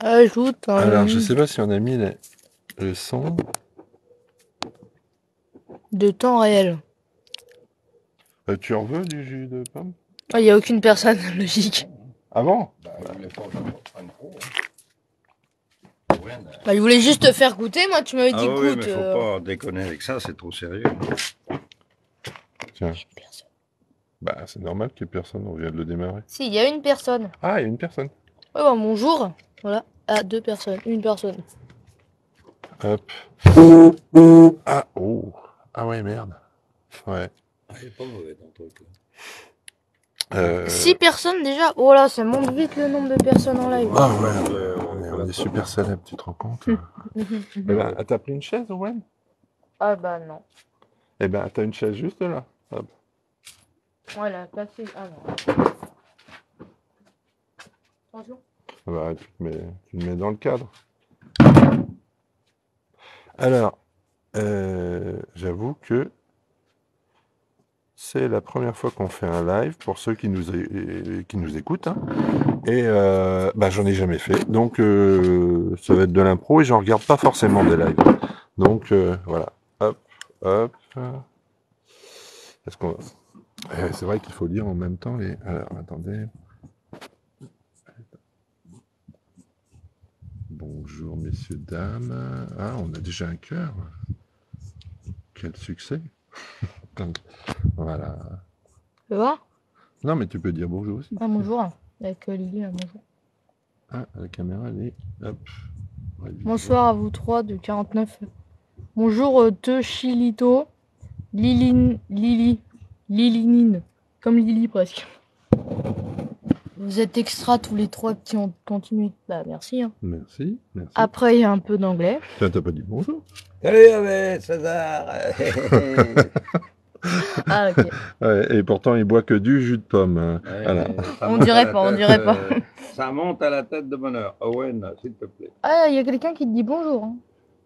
Ajoute un Alors, je link sais pas si on a mis le son. de temps réel. Tu en veux du jus de pomme? Il n'y a aucune personne, logique. Ah bon? Bah, je voulais juste te faire goûter, moi tu m'avais dit Ah oui, goûte. mais faut pas déconner avec ça, c'est trop sérieux. Tiens. Une personne. Bah, c'est normal qu'il y ait personne, on vient de le démarrer. Si, il y a une personne. Ah, il y a une personne. Ouais, bah, bonjour. Voilà. Ah, deux personnes. Une personne. Hop. Ah, oh. Ah ouais, merde. Ouais. Ah, il est pas mauvais ton truc. Là. 6 personnes déjà. Oh là, ça monte vite le nombre de personnes en live. Ah ouais, on est super célèbres, tu te rends compte? Eh ben, t'as pris une chaise, Owen? Ah bah non. Eh ben, t'as une chaise juste là. Hop. Ouais, la placée. Ah non. Attention. Bah, tu le mets dans le cadre. Alors, j'avoue que c'est la première fois qu'on fait un live pour ceux qui nous écoutent. Hein. Et bah, j'en ai jamais fait. Donc, ça va être de l'impro et j'en regarde pas forcément des lives. Donc, voilà. Hop, hop. Est-ce qu'on... c'est vrai qu'il faut lire en même temps les... Alors, attendez. Bonjour, messieurs, dames. Ah, on a déjà un cœur. Quel succès. Voilà. Tu vois? Non, mais tu peux dire bonjour aussi. Ah bonjour. Avec Lily, là, bonjour. Ah, la caméra, elle est... Hop. Bonsoir à vous trois de 49. Bonjour Chilito. Lilinine. Comme Lily presque. Vous êtes extra tous les trois qui ont continué. Bah merci. Hein. Merci, merci. Après, il y a un peu d'anglais. T'as pas dit bonjour? Salut, avec César. Ah ok. Ouais, et pourtant, il boit que du jus de pomme. Hein. Ouais, Voilà. On dirait pas, on dirait pas. Ça monte à la tête de bonheur. Owen, s'il te plaît. Ah, il y a quelqu'un qui te dit bonjour. Hein.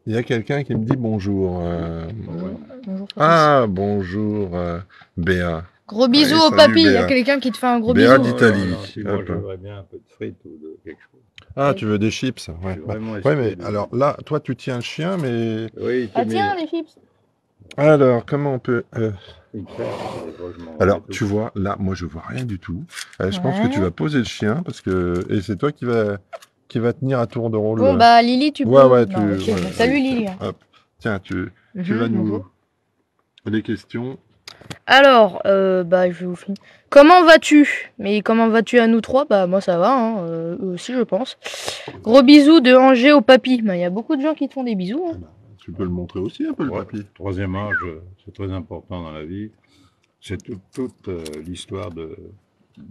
Il y a quelqu'un qui me dit bonjour. Bonjour. Ah, bonjour, Béa. Gros bisous Allez, au salut, papy. Il y Béa. a quelqu'un qui te fait un gros Béa bisou. d'Italie. Si moi, Hop. je voudrais bien un peu de frites ou de quelque chose. Ah, tu veux des chips? Ouais, Je suis vraiment ouais, mais exclu. alors là, toi, tu tiens le chien, mais... Oui, Ah tiens, les chips. Alors, comment on peut... Alors, Alors, tu vois, là, moi, je vois rien du tout. Je pense que Ouais. tu vas poser le chien, parce que... Et c'est toi qui va tenir à tour de rôle. Bon bah Lily, tu peux. Ouais, ouais, Non, ok. voilà. Salut Lily. Hein. Hop. Tiens, tu vas nous... bonjour. Les questions. Alors, bah je vais vous finir. Comment vas-tu? Mais comment vas-tu à nous trois? Bah moi ça va, hein, eux aussi je pense. Gros bisous de Angers au papy. Bah il y a beaucoup de gens qui te font des bisous. Hein. Tu peux le montrer aussi un peu, le Ouais. papy. Troisième âge, c'est très important dans la vie. C'est toute l'histoire de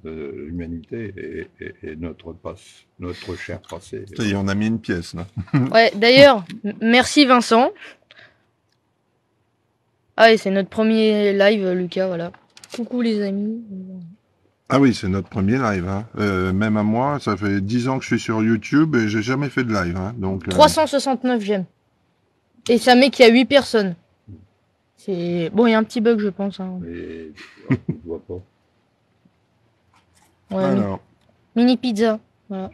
l'humanité et notre cher passé. Ça y est, on a mis une pièce, là. Ouais, d'ailleurs, merci Vincent. Ah et c'est notre premier live, Lucas, voilà. Coucou les amis. Ah oui, c'est notre premier live. Hein. Même à moi, ça fait 10 ans que je suis sur YouTube et j'ai jamais fait de live. Hein. Donc, 369 j'aime. Et ça met qu'il y a 8 personnes. C'est bon, il y a un petit bug je pense. Hein. Mais tu ne vois pas. Ouais, alors, mini pizza. Voilà.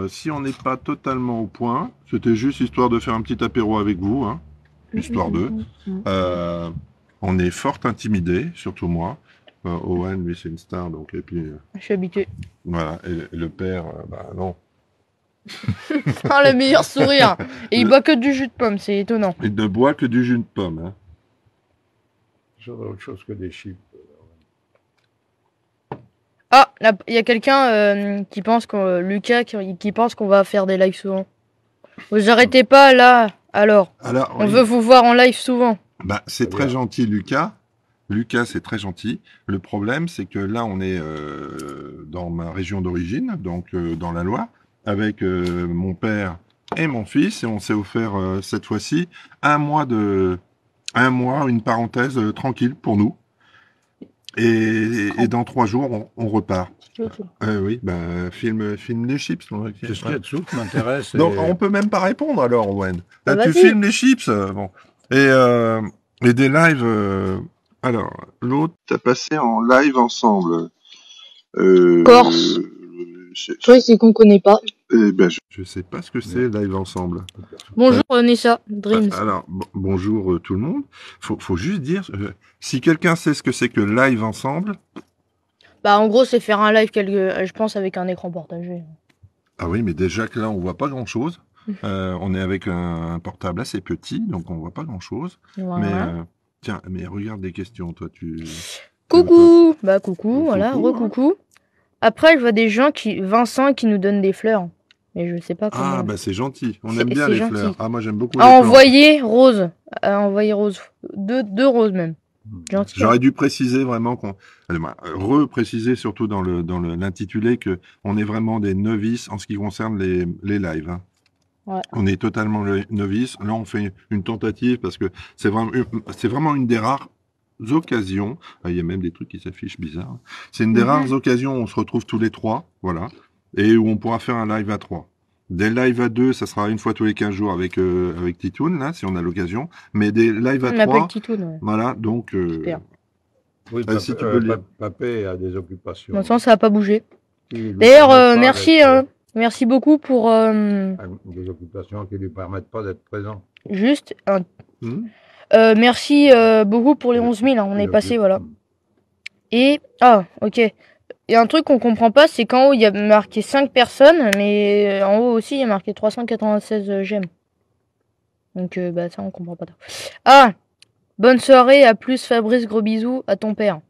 si on n'est pas totalement au point, c'était juste histoire de faire un petit apéro avec vous, hein, histoire de. On est fort intimidés, surtout moi. Owen, lui, c'est une star, donc et puis Je suis habitué. voilà. Et le père, bah non. Ah, le meilleur sourire. Et il boit que du jus de pomme, c'est étonnant. Il ne boit que du jus de pomme. Hein. J'aurais autre chose que des chips. Ah, il y a quelqu'un qui pense qu'on Lucas qui pense qu'on va faire des lives souvent. Vous arrêtez pas là. Alors, on oui. veut vous voir en live souvent. Bah, c'est très gentil, Lucas. Lucas, c'est très gentil. Le problème, c'est que là, on est dans ma région d'origine, donc dans la Loire, avec mon père et mon fils, et on s'est offert cette fois-ci un mois, une parenthèse tranquille pour nous. Et dans 3 jours, on repart. Oui, bah, filme les chips. C'est ce qu'il y a dessous qui m'intéresse. Donc, on peut même pas répondre alors, Owen. Ah, Tu vas-y. filmes les chips. Bon. Et des lives. Alors, l'autre, t'as passé en live ensemble. Corse. Toi, c'est qu'on connaît pas. Eh ben, je sais pas ce que c'est live ensemble. Bonjour Nessa, Dreams. Alors, bonjour tout le monde. Faut juste dire, si quelqu'un sait ce que c'est que live ensemble. Bah en gros c'est faire un live je pense avec un écran partagé. Ah oui, mais déjà que là on voit pas grand chose. On est avec un portable assez petit, donc on voit pas grand chose. Voilà. Mais tiens, mais regarde des questions, toi tu. Coucou. Bah coucou, voilà, Coucou, re-coucou. Après je vois des gens Vincent qui nous donnent des fleurs. Mais je sais pas comment. Ah bah c'est gentil, on C'est- aime bien c'est les gentil. fleurs. Ah moi j'aime beaucoup À les plantes. envoyer rose. À envoyer rose. Deux roses même. Gentil. J'aurais dû préciser vraiment repréciser surtout dans l'intitulé que on est vraiment des novices en ce qui concerne les lives. Hein. Ouais. On est totalement novices. Là, on fait une tentative parce que c'est vraiment une des rares occasions. Il y a même des trucs qui s'affichent bizarres. C'est une des rares occasions où on se retrouve tous les trois, voilà, et où on pourra faire un live à trois. Des lives à deux, ça sera une fois tous les 15 jours avec Titoun, là, si on a l'occasion. Mais des lives à On trois. appelle Titoun, ouais. Voilà, donc. Super. Oui, si tu peux lire. Papé a des occupations. Pour l'instant ça a pas bougé. Qui lui D'ailleurs permettent pas merci. d'être- Merci beaucoup pour Des occupations qui lui permettent pas d'être présent. juste un. Hmm. Merci beaucoup pour les 11 000. Hein. On est passé, voilà. Et ah, ok. Il y a un truc qu'on comprend pas, c'est qu'en haut il y a marqué 5 personnes, mais en haut aussi il y a marqué 396 j'aime. Donc bah ça on comprend pas. Ah, bonne soirée, à plus Fabrice, gros bisous à ton père.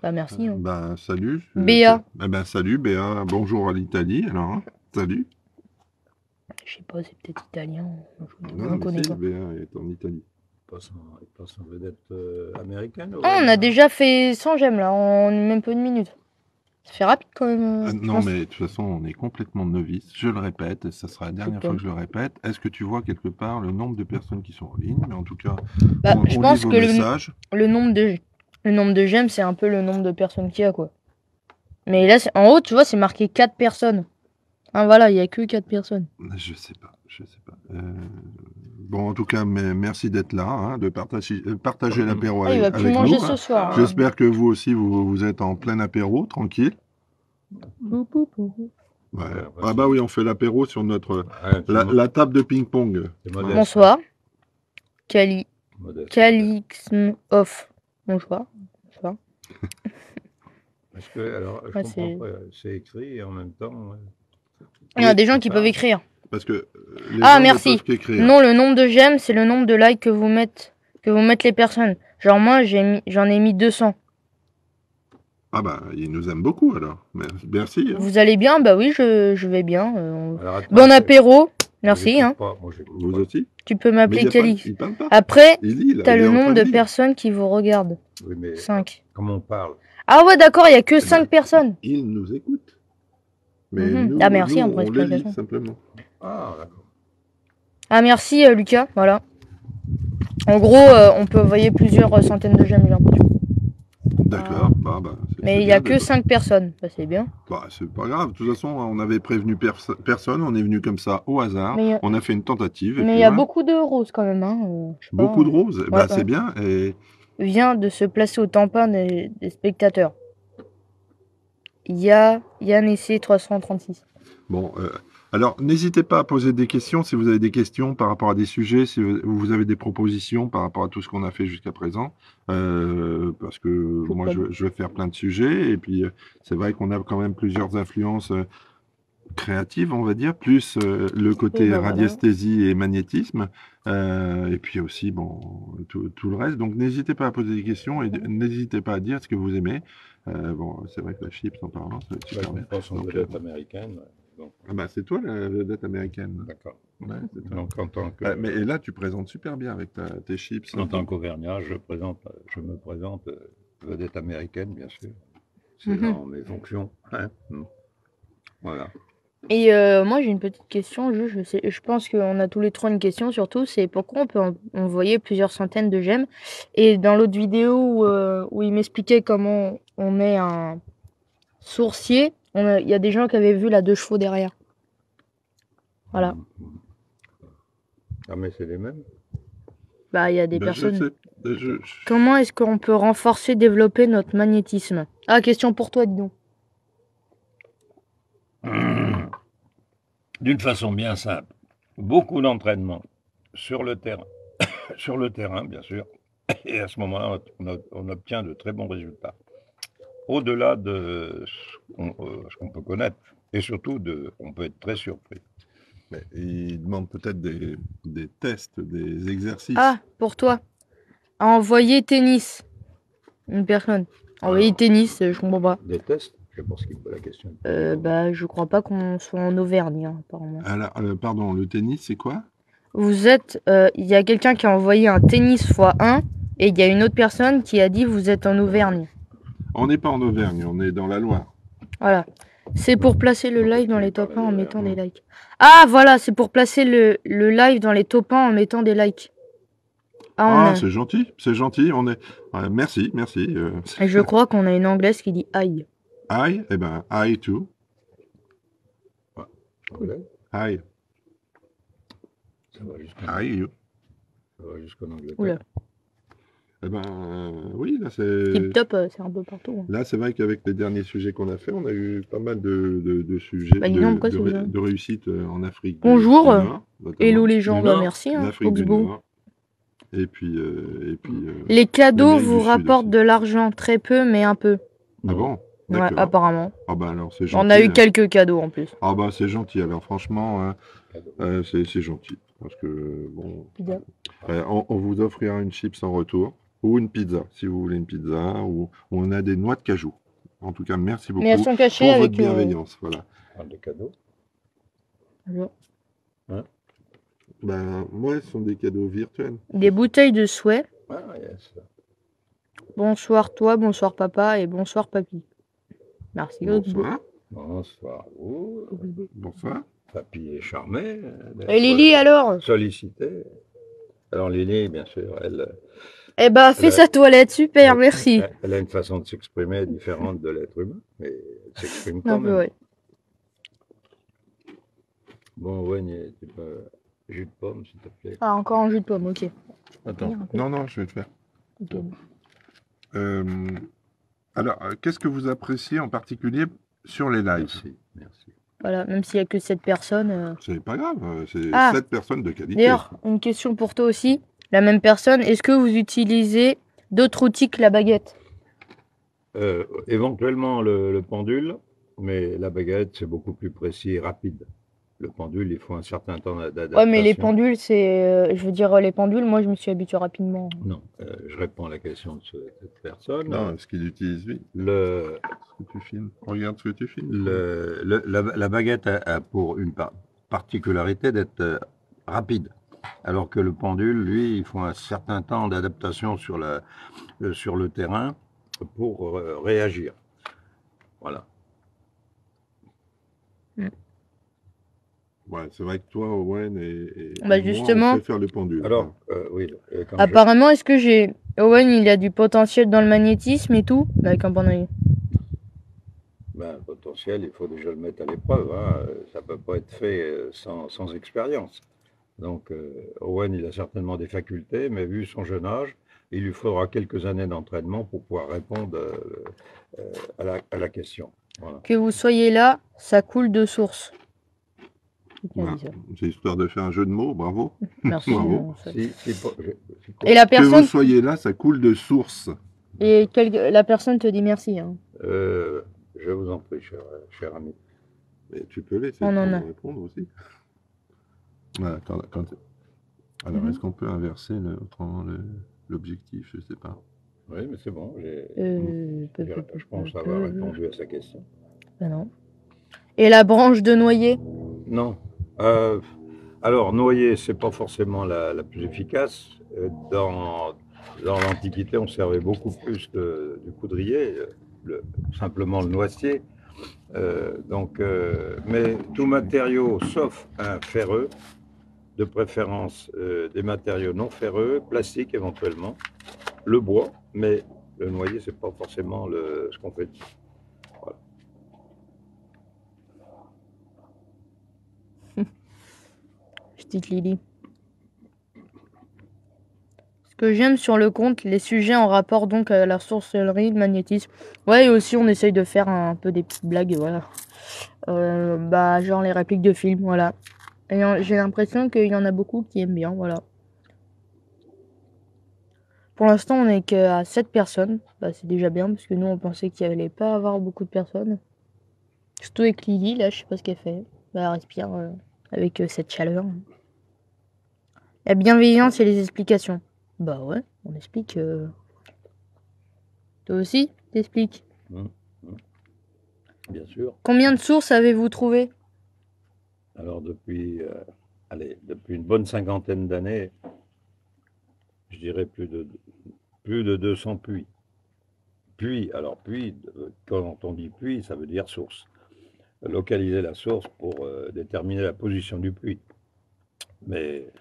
Bah merci. Hein. Bah salut. Béa. Eh ben salut Béa. Bonjour à l'Italie alors. Hein. Salut. Je sais pas, c'est peut-être italien. Non, On mais connaît si, pas. Béa est en Italie. Il passe en vedette américaine. Ah, on a déjà fait 100 j'aime là, en même pas une minute. Ça fait rapide quand même. Ah, non, mais de toute façon, on est complètement novice. Je le répète, et ça sera la dernière fois que je le répète. Est-ce que tu vois quelque part le nombre de personnes qui sont en ligne? Mais en tout cas, Bah, on je lit pense vos que messages. le nombre de j'aime, c'est un peu le nombre de personnes qu'il y a, quoi. Mais là, en haut, tu vois, c'est marqué 4 personnes. Ah, voilà, il y a que 4 personnes. Je sais pas. Bon, en tout cas, merci d'être là, hein, de partager l'apéro Ah, il va avec plus manger nous. ce soir. J'espère que vous aussi, vous êtes en plein apéro, tranquille. Ouais. Ah bah oui, on fait l'apéro sur notre la table de ping-pong. Bonsoir. Calixme off. Bonsoir. Parce que, alors, je comprends pas, c'est écrit et en même temps. Il y a des gens qui peuvent écrire. Parce que les ah gens merci. ne peuvent qu'écrire. Non, le nombre de j'aime, c'est le nombre de likes que vous mettent les personnes. Genre moi, j'en ai mis 200. Ah bah, ils nous aiment beaucoup alors. Merci. Hein. Vous allez bien? Bah oui, je vais bien. Alors, attends, bon apéro. Merci. Hein. Vous aussi? Tu peux m'appeler Calix. Il parle pas. Après, tu as le nombre de personnes qui vous regardent. Oui, mais 5. Comment on parle? Ah ouais, d'accord, il n'y a que 5 personnes. Ils nous écoutent. Mais nous, ah merci nous, pour on les lit l'explication. simplement. Ah, d'accord. Ah merci Lucas, voilà. En gros, on peut envoyer plusieurs centaines de j'aime, j'ai l'impression. D'accord. Mais il n'y a que 5 personnes, bah, c'est bien. Bah, c'est pas grave, de toute façon, on avait prévenu personne, on est venu comme ça au hasard, on a fait une tentative. Mais il y a beaucoup de roses quand même. Hein. Beaucoup de roses, bah, c'est bien. Et... vient de se placer au tampon des spectateurs. Yann Essay 336. Bon, alors n'hésitez pas à poser des questions si vous avez des questions par rapport à des sujets, si vous avez des propositions par rapport à tout ce qu'on a fait jusqu'à présent, parce que moi je vais faire plein de sujets, et puis c'est vrai qu'on a quand même plusieurs influences créatives, on va dire, plus le côté radiesthésie et magnétisme, et puis aussi bon tout le reste. Donc n'hésitez pas à poser des questions et n'hésitez pas à dire ce que vous aimez. Bon, c'est vrai que la chips en parlant, ça va être super bien. Je pense en vedette américaine. Donc... Ah bah c'est toi la vedette américaine. D'accord. Ouais, donc en tant que... mais et là tu présentes super bien avec tes chips. En tant qu'auvergnat, je me présente vedette américaine, bien sûr. C'est dans mes fonctions. Hein. Voilà. Et moi j'ai une petite question, je pense qu'on a tous les trois une question surtout, c'est pourquoi on peut envoyer plusieurs centaines de j'aime. Et dans l'autre vidéo où il m'expliquait comment on met un sourcier, il y a des gens qui avaient vu la 2 chevaux derrière. Voilà. Ah mais c'est les mêmes? Bah il y a des personnes. Comment est-ce qu'on peut renforcer, développer notre magnétisme? Ah, question pour toi, dis donc. d'une façon bien simple. Beaucoup d'entraînement sur le terrain, sur le terrain, bien sûr. Et à ce moment-là, on obtient de très bons résultats. Au-delà de ce qu'on peut connaître. Et surtout, on peut être très surpris. Mais il demande peut-être des tests, des exercices. Ah, pour toi. Envoyer tennis. Une personne. Envoyer tennis, je comprends pas. Des tests? Je pense qu'il me pose la question. Bah, je crois pas qu'on soit en Auvergne, hein, apparemment. Alors, pardon, le tennis, c'est quoi? Vous êtes... Il y a quelqu'un qui a envoyé un tennis x1 et il y a une autre personne qui a dit vous êtes en Auvergne. On n'est pas en Auvergne, on est dans la Loire. Voilà. C'est pour placer le live dans les top 1 en mettant des likes. Ah, voilà, c'est pour placer le live dans les top 1 en mettant des likes. Ah, c'est gentil, c'est gentil. On est... merci, merci. Et je crois qu'on a une anglaise qui dit aïe. Aïe, eh ben, aïe too. Cool. Aïe. Ça va jusqu'en Angleterre. Oula. Eh ben, oui, là, c'est... Tip top, c'est un peu partout. Hein. Là, c'est vrai qu'avec les derniers sujets qu'on a fait, on a eu pas mal de sujets bah, de réussite en Afrique. Bonjour. Du Nord, hello les gens, bah, merci. Hein, Afrique du Nord. Et puis, les cadeaux vous rapportent de l'argent, très peu, mais un peu. Ah bon? Ouais, apparemment. Ah bah alors c'est gentil. On a eu quelques cadeaux en plus. Ah bah c'est gentil. Alors franchement, c'est gentil. Parce que bon, on vous offrira une chips en retour ou une pizza si vous voulez une pizza ou on a des noix de cajou. En tout cas, merci beaucoup. Mais elles sont cachées pour avec votre bienveillance. Voilà. Des cadeaux. Hein? Ben moi, ce sont des cadeaux virtuels. Des bouteilles de souhait. Ah, yes. Bonsoir toi, bonsoir papa et bonsoir papy. Merci. Bonsoir. Bonsoir. Bonsoir. Papy est charmé. Et Lily alors? Sollicité. Alors Lily, bien sûr, elle... Eh ben, fais sa toilette, super, merci. Elle a une façon de s'exprimer différente de l'être humain, mais elle s'exprime quand même. Ouais. Bon, Wayne, tu peux... Jus de pomme, s'il te plaît. Ah, encore un jus de pomme, ok. Attends, non, je vais le faire. Okay. Alors, qu'est-ce que vous appréciez en particulier sur les lives? Merci. Voilà, même s'il n'y a que 7 personnes. C'est pas grave, c'est 7 personnes de qualité. D'ailleurs, une question pour toi aussi. La même personne, est-ce que vous utilisez d'autres outils que la baguette? Éventuellement le pendule, mais la baguette, c'est beaucoup plus précis et rapide. Le pendule, il faut un certain temps d'adaptation. Ouais, mais les pendules, c'est... je veux dire, les pendules, moi, je me suis habitué rapidement. Non, je réponds à la question de cette personne. Non, ce qu'il utilise, oui. Ce que tu filmes. Regarde ce que tu filmes. La baguette a pour une particularité d'être rapide, alors que le pendule, lui, il faut un certain temps d'adaptation sur le terrain pour réagir. Voilà. Ouais, c'est vrai que toi, Owen, et bah justement, moi, on préfère le pendule. Alors, oui. Apparemment, est-ce que Owen, il a du potentiel dans le magnétisme et tout, avec un pendule? Ben, le potentiel, il faut déjà le mettre à l'épreuve. Hein. Ça ne peut pas être fait sans expérience. Donc, Owen, il a certainement des facultés, mais vu son jeune âge, il lui faudra quelques années d'entraînement pour pouvoir répondre à la question. Voilà. Que vous soyez là, ça coule de source. C'est histoire de faire un jeu de mots, bravo. Merci. Bravo. Et la personne... Que vous soyez là, ça coule de source. Et la personne te dit merci. Hein. Je vous en prie, cher ami. Mais tu peux laisser répondre aussi. Voilà, alors, est-ce qu'on peut inverser l'objectif? Je ne sais pas. Oui, mais c'est bon. Je pense avoir répondu à sa question. Ben non. Et la branche de noyer? Non. Alors, noyer, c'est pas forcément la plus efficace. Dans l'Antiquité, on servait beaucoup plus du coudrier, simplement le noisetier. Mais tout matériau, sauf un ferreux, de préférence des matériaux non ferreux, plastique éventuellement, le bois, mais le noyer, c'est pas forcément ce qu'on fait. Voilà. Petite Lily. Ce que j'aime sur le compte, les sujets en rapport donc à la sorcellerie, le magnétisme. Ouais, et aussi on essaye de faire un peu des petites blagues, voilà. Bah, genre les répliques de films, voilà. Et j'ai l'impression qu'il y en a beaucoup qui aiment bien, voilà. Pour l'instant, on est qu'à 7 personnes. Bah, c'est déjà bien, parce que nous, on pensait qu'il n'y allait pas avoir beaucoup de personnes. Surtout avec Lily, là, je sais pas ce qu'elle fait. Bah, elle respire avec cette chaleur. La bienveillance et les explications. Bah ouais, on explique. Toi aussi, t'expliques. Bien sûr. Combien de sources avez-vous trouvé? Alors depuis une bonne cinquantaine d'années, je dirais plus de 200 puits. Puits, alors puits, quand on dit puits, ça veut dire source. Localiser la source pour déterminer la position du puits. Mais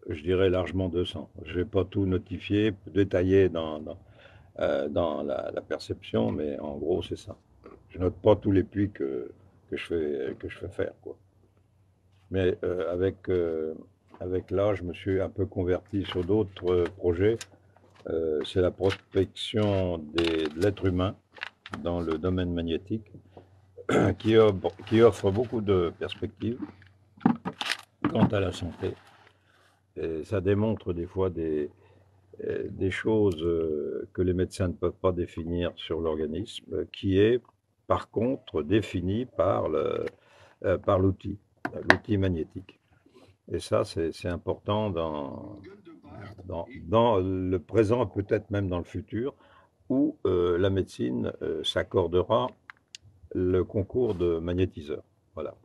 je dirais largement 200. Je ne vais pas tout notifier, détailler dans la perception, mais en gros, c'est ça. Je note pas tous les puits que je fais faire, quoi. Mais avec l'âge, je me suis un peu converti sur d'autres projets. C'est la prospection de l'être humain dans le domaine magnétique, qui offre beaucoup de perspectives quant à la santé. Et ça démontre des fois des choses que les médecins ne peuvent pas définir sur l'organisme, qui est par contre défini par l'outil magnétique. Et ça, c'est important dans le présent, peut-être même dans le futur, où la médecine s'accordera le concours de magnétiseur. Voilà.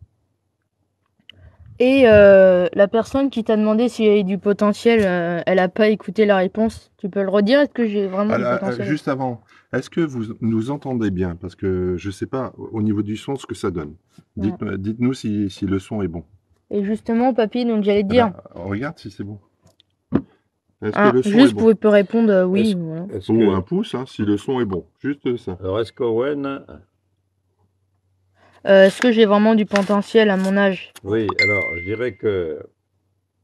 Et la personne qui t'a demandé s'il y avait du potentiel, elle a pas écouté la réponse. Tu peux le redire? Est-ce que j'ai vraiment du potentiel? Juste avant, est-ce que vous nous entendez bien? Parce que je ne sais pas au niveau du son ce que ça donne. Dites-nous si le son est bon. Et justement, papy, donc j'allais te dire. Regarde si c'est bon. Est-ce que le son juste, est bon? vous pouvez répondre oui. Voilà. Ou un pouce, hein, si le son est bon. Juste ça. Alors, est-ce qu'Owen... Est-ce que j'ai vraiment du potentiel à mon âge? Oui, alors je dirais que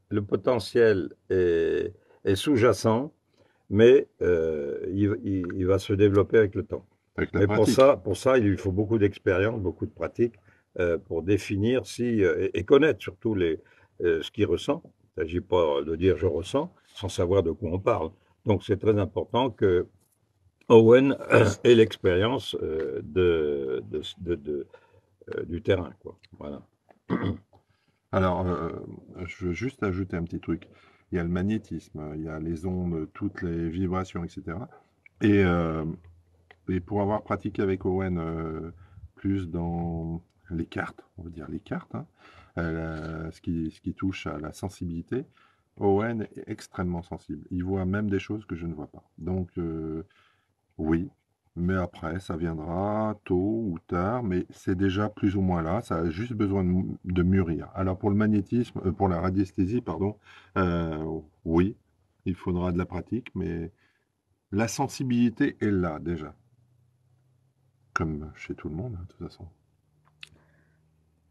le potentiel est sous-jacent, mais il va se développer avec le temps. Avec la Mais pratique. pour ça, il lui faut beaucoup d'expérience, beaucoup de pratique pour définir et connaître surtout ce qu'il ressent. Il ne s'agit pas de dire je ressens sans savoir de quoi on parle. Donc c'est très important que Owen ait l'expérience du terrain, quoi. Voilà. Alors, je veux juste ajouter un petit truc. Il y a le magnétisme, il y a les ondes, toutes les vibrations, etc. Et pour avoir pratiqué avec Owen plus dans les cartes, on va dire les cartes, hein, ce qui touche à la sensibilité, Owen est extrêmement sensible. Il voit même des choses que je ne vois pas. Donc, oui, mais après, ça viendra tôt ou tard, mais c'est déjà plus ou moins là. Ça a juste besoin de mûrir. Alors, pour le magnétisme, pour la radiesthésie, pardon, oui, il faudra de la pratique, mais la sensibilité est là déjà. Comme chez tout le monde, hein, de toute façon.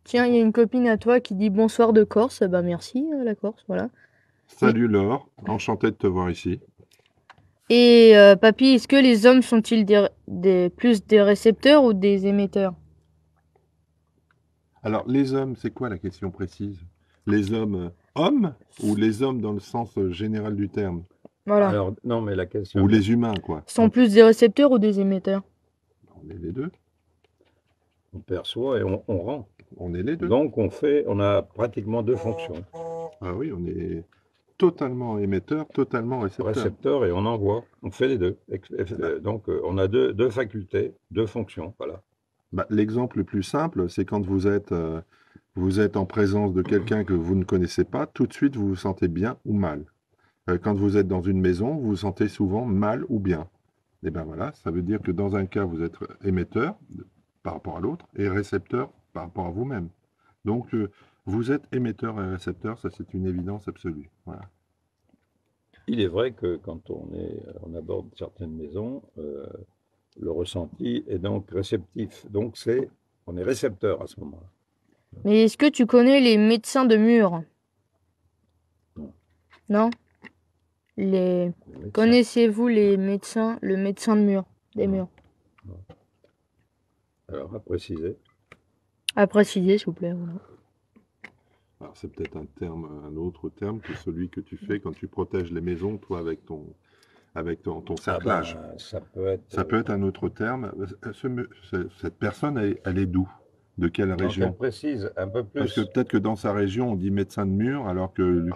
Tiens, il y a une copine à toi qui dit bonsoir de Corse. Bah merci, la Corse, voilà. Salut Laure, enchanté de te voir ici. Et papy, est-ce que les hommes sont-ils plus des récepteurs ou des émetteurs? Alors, les hommes, c'est quoi la question précise? Les hommes hommes ou les hommes dans le sens général du terme? Voilà. Alors, non, mais la question... Ou les humains, quoi. Sont plus des récepteurs ou des émetteurs? On est les deux. On perçoit et on rend. On est les deux. Donc on a pratiquement deux fonctions. Ah oui, on est totalement émetteur, totalement récepteur. Récepteur et on envoie. On fait les deux. Donc on a deux facultés, deux fonctions. Voilà. Bah, l'exemple le plus simple, c'est quand vous êtes en présence de quelqu'un que vous ne connaissez pas, tout de suite vous vous sentez bien ou mal. Quand vous êtes dans une maison, vous vous sentez souvent mal ou bien. Et bien voilà, ça veut dire que dans un cas, vous êtes émetteur par rapport à l'autre et récepteur par rapport à vous-même. Donc, vous êtes émetteur et récepteur, ça c'est une évidence absolue. Voilà. Il est vrai que quand on aborde certaines maisons, le ressenti est donc réceptif. Donc on est récepteur à ce moment-là. Mais est-ce que tu connais les médecins de mur? Non? Connaissez-vous le médecin de mur, des murs? Alors, à préciser. À préciser, s'il vous plaît. Voilà. Alors, c'est peut-être un autre terme que celui que tu fais quand tu protèges les maisons, toi, avec ton cerclage. Ça peut être un autre terme. Cette personne, elle est d'où? De quelle Donc, région? elle précise un peu Parce que plus. peut-être que dans sa région, on dit médecin de mur, alors que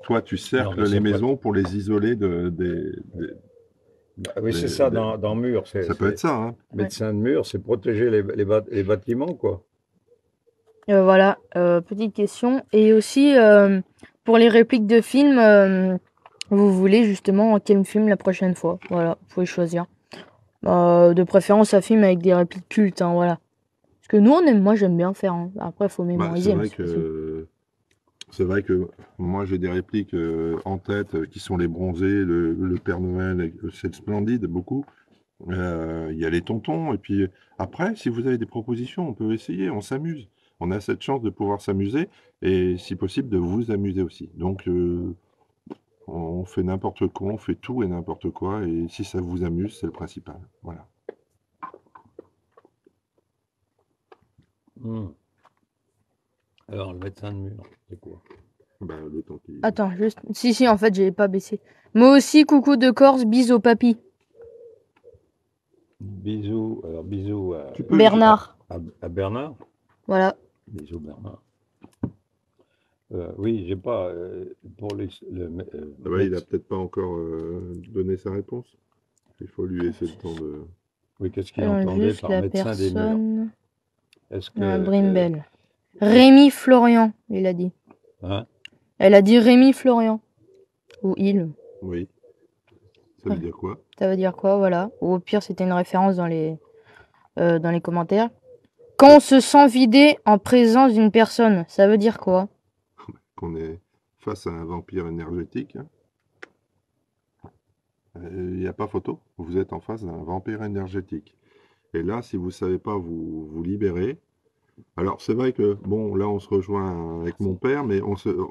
toi, tu Non, cercles mais les c'est pas. maisons pour les isoler Bah oui, c'est des- ça, des- dans mur. Ça peut être ça, hein. Médecin de mur, c'est protéger les bâtiments, quoi. Voilà, petite question. Et aussi, pour les répliques de films, vous voulez justement quel film la prochaine fois? Voilà, vous pouvez choisir. De préférence, un film avec des répliques cultes, hein, voilà. Parce que nous, moi, j'aime bien faire. Hein. Après, il faut Bah, mémoriser, mais c'est facile. c'est vrai que moi j'ai des répliques en tête qui sont les bronzés, le Père Noël, c'est splendide, beaucoup. Il y a les tontons, et puis après, si vous avez des propositions, on peut essayer, on s'amuse. On a cette chance de pouvoir s'amuser, et si possible, de vous amuser aussi. Donc, on fait n'importe quoi, on fait tout et n'importe quoi, et si ça vous amuse, c'est le principal. Voilà. Hmm. Alors, le médecin de mur, c'est quoi? Ben, le temps qui... Attends, juste. Si, en fait, j'ai pas baissé. Moi aussi, coucou de Corse, bisous au papy. Bisous, alors bisous Tu peux... Bernard. à Bernard. Voilà. Bisous, Bernard. Oui, j'ai pas. Pour Ah bah, il a peut-être pas encore donné sa réponse. Il faut lui laisser le temps de... Oui, qu'est-ce qu'il entendait Juste par la médecin des murs? personne. Est-ce Ah, que. Brimbel. Rémi Florian, il a dit. Hein? Elle a dit Rémi Florian. Ou il. Oui. Ça veut dire quoi? Ça veut dire quoi, voilà. Ou au pire, c'était une référence dans les commentaires. Quand on se sent vidé en présence d'une personne, ça veut dire quoi? Qu'on est face à un vampire énergétique. Hein. Il n'y a pas photo. Vous êtes en face d'un vampire énergétique. Et là, si vous ne savez pas vous libérer... Alors, c'est vrai que, bon, là, on se rejoint avec mon père, mais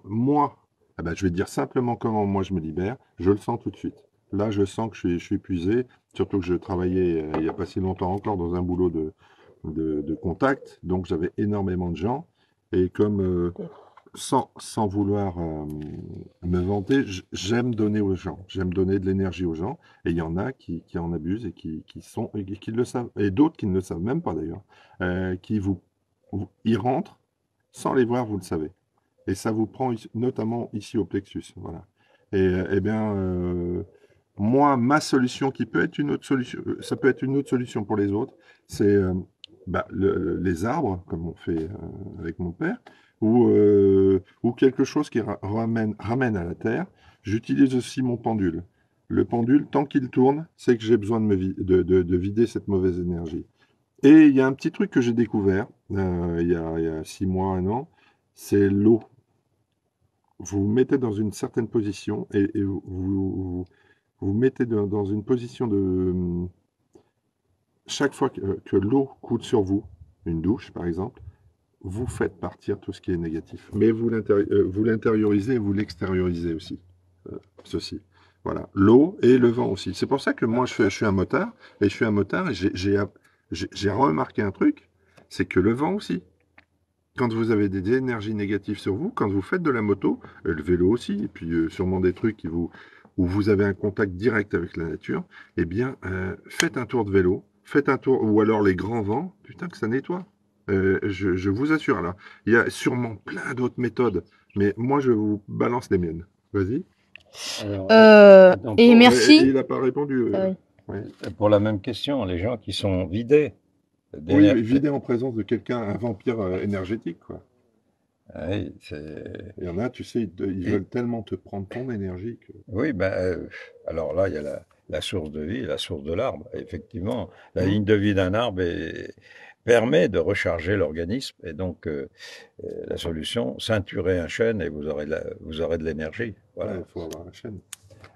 moi, ah ben, je vais dire simplement comment moi je me libère. Je le sens tout de suite. Là, je sens que je suis épuisé, surtout que je travaillais il n'y a pas si longtemps encore dans un boulot de contact, donc j'avais énormément de gens. Et comme, sans vouloir me vanter, j'aime donner aux gens, j'aime donner de l'énergie aux gens, et il y en a qui en abusent et qui le savent, et d'autres qui ne le savent même pas d'ailleurs, qui y rentrent sans les voir, vous le savez. Et ça vous prend notamment ici au plexus, voilà. Et eh bien, moi, ma solution qui peut être une autre solution, ça peut être une autre solution pour les autres, c'est les arbres, comme on fait avec mon père, ou quelque chose qui ramène à la terre. J'utilise aussi mon pendule. Le pendule, tant qu'il tourne, c'est que j'ai besoin de vider cette mauvaise énergie. Et il y a un petit truc que j'ai découvert il y a 6 mois, 1 an, c'est l'eau. Vous vous mettez dans une certaine position et vous mettez dans une position de... Chaque fois que l'eau coule sur vous, une douche par exemple, vous faites partir tout ce qui est négatif. Mais vous l'intériorisez et vous l'extériorisez aussi. Ceci. Voilà. L'eau et le vent aussi. C'est pour ça que moi, je suis un motard. Et je suis un motard et j'ai remarqué un truc. C'est que le vent aussi. Quand vous avez des énergies négatives sur vous, quand vous faites de la moto, le vélo aussi, et puis sûrement des trucs où vous avez un contact direct avec la nature, eh bien, faites un tour de vélo. Faites un tour, ou alors les grands vents, putain que ça nettoie. Je vous assure, là, il y a sûrement plein d'autres méthodes, mais moi je vous balance les miennes. Vas-y. Alors, et merci. Il n'a pas répondu. Ah oui. Ouais. Pour la même question, les gens qui sont vidés. Oui, vidé en présence de quelqu'un, un vampire énergétique, quoi. Oui, Il y en a, tu sais, ils veulent tellement te prendre ton énergie que... Oui, ben, alors là, il y a la source de vie, la source de l'arbre. Effectivement, la ligne de vie d'un arbre permet de recharger l'organisme. Et donc, la solution, ceinturez un chêne et vous aurez de l'énergie. Voilà. Ouais, il faut avoir un chêne.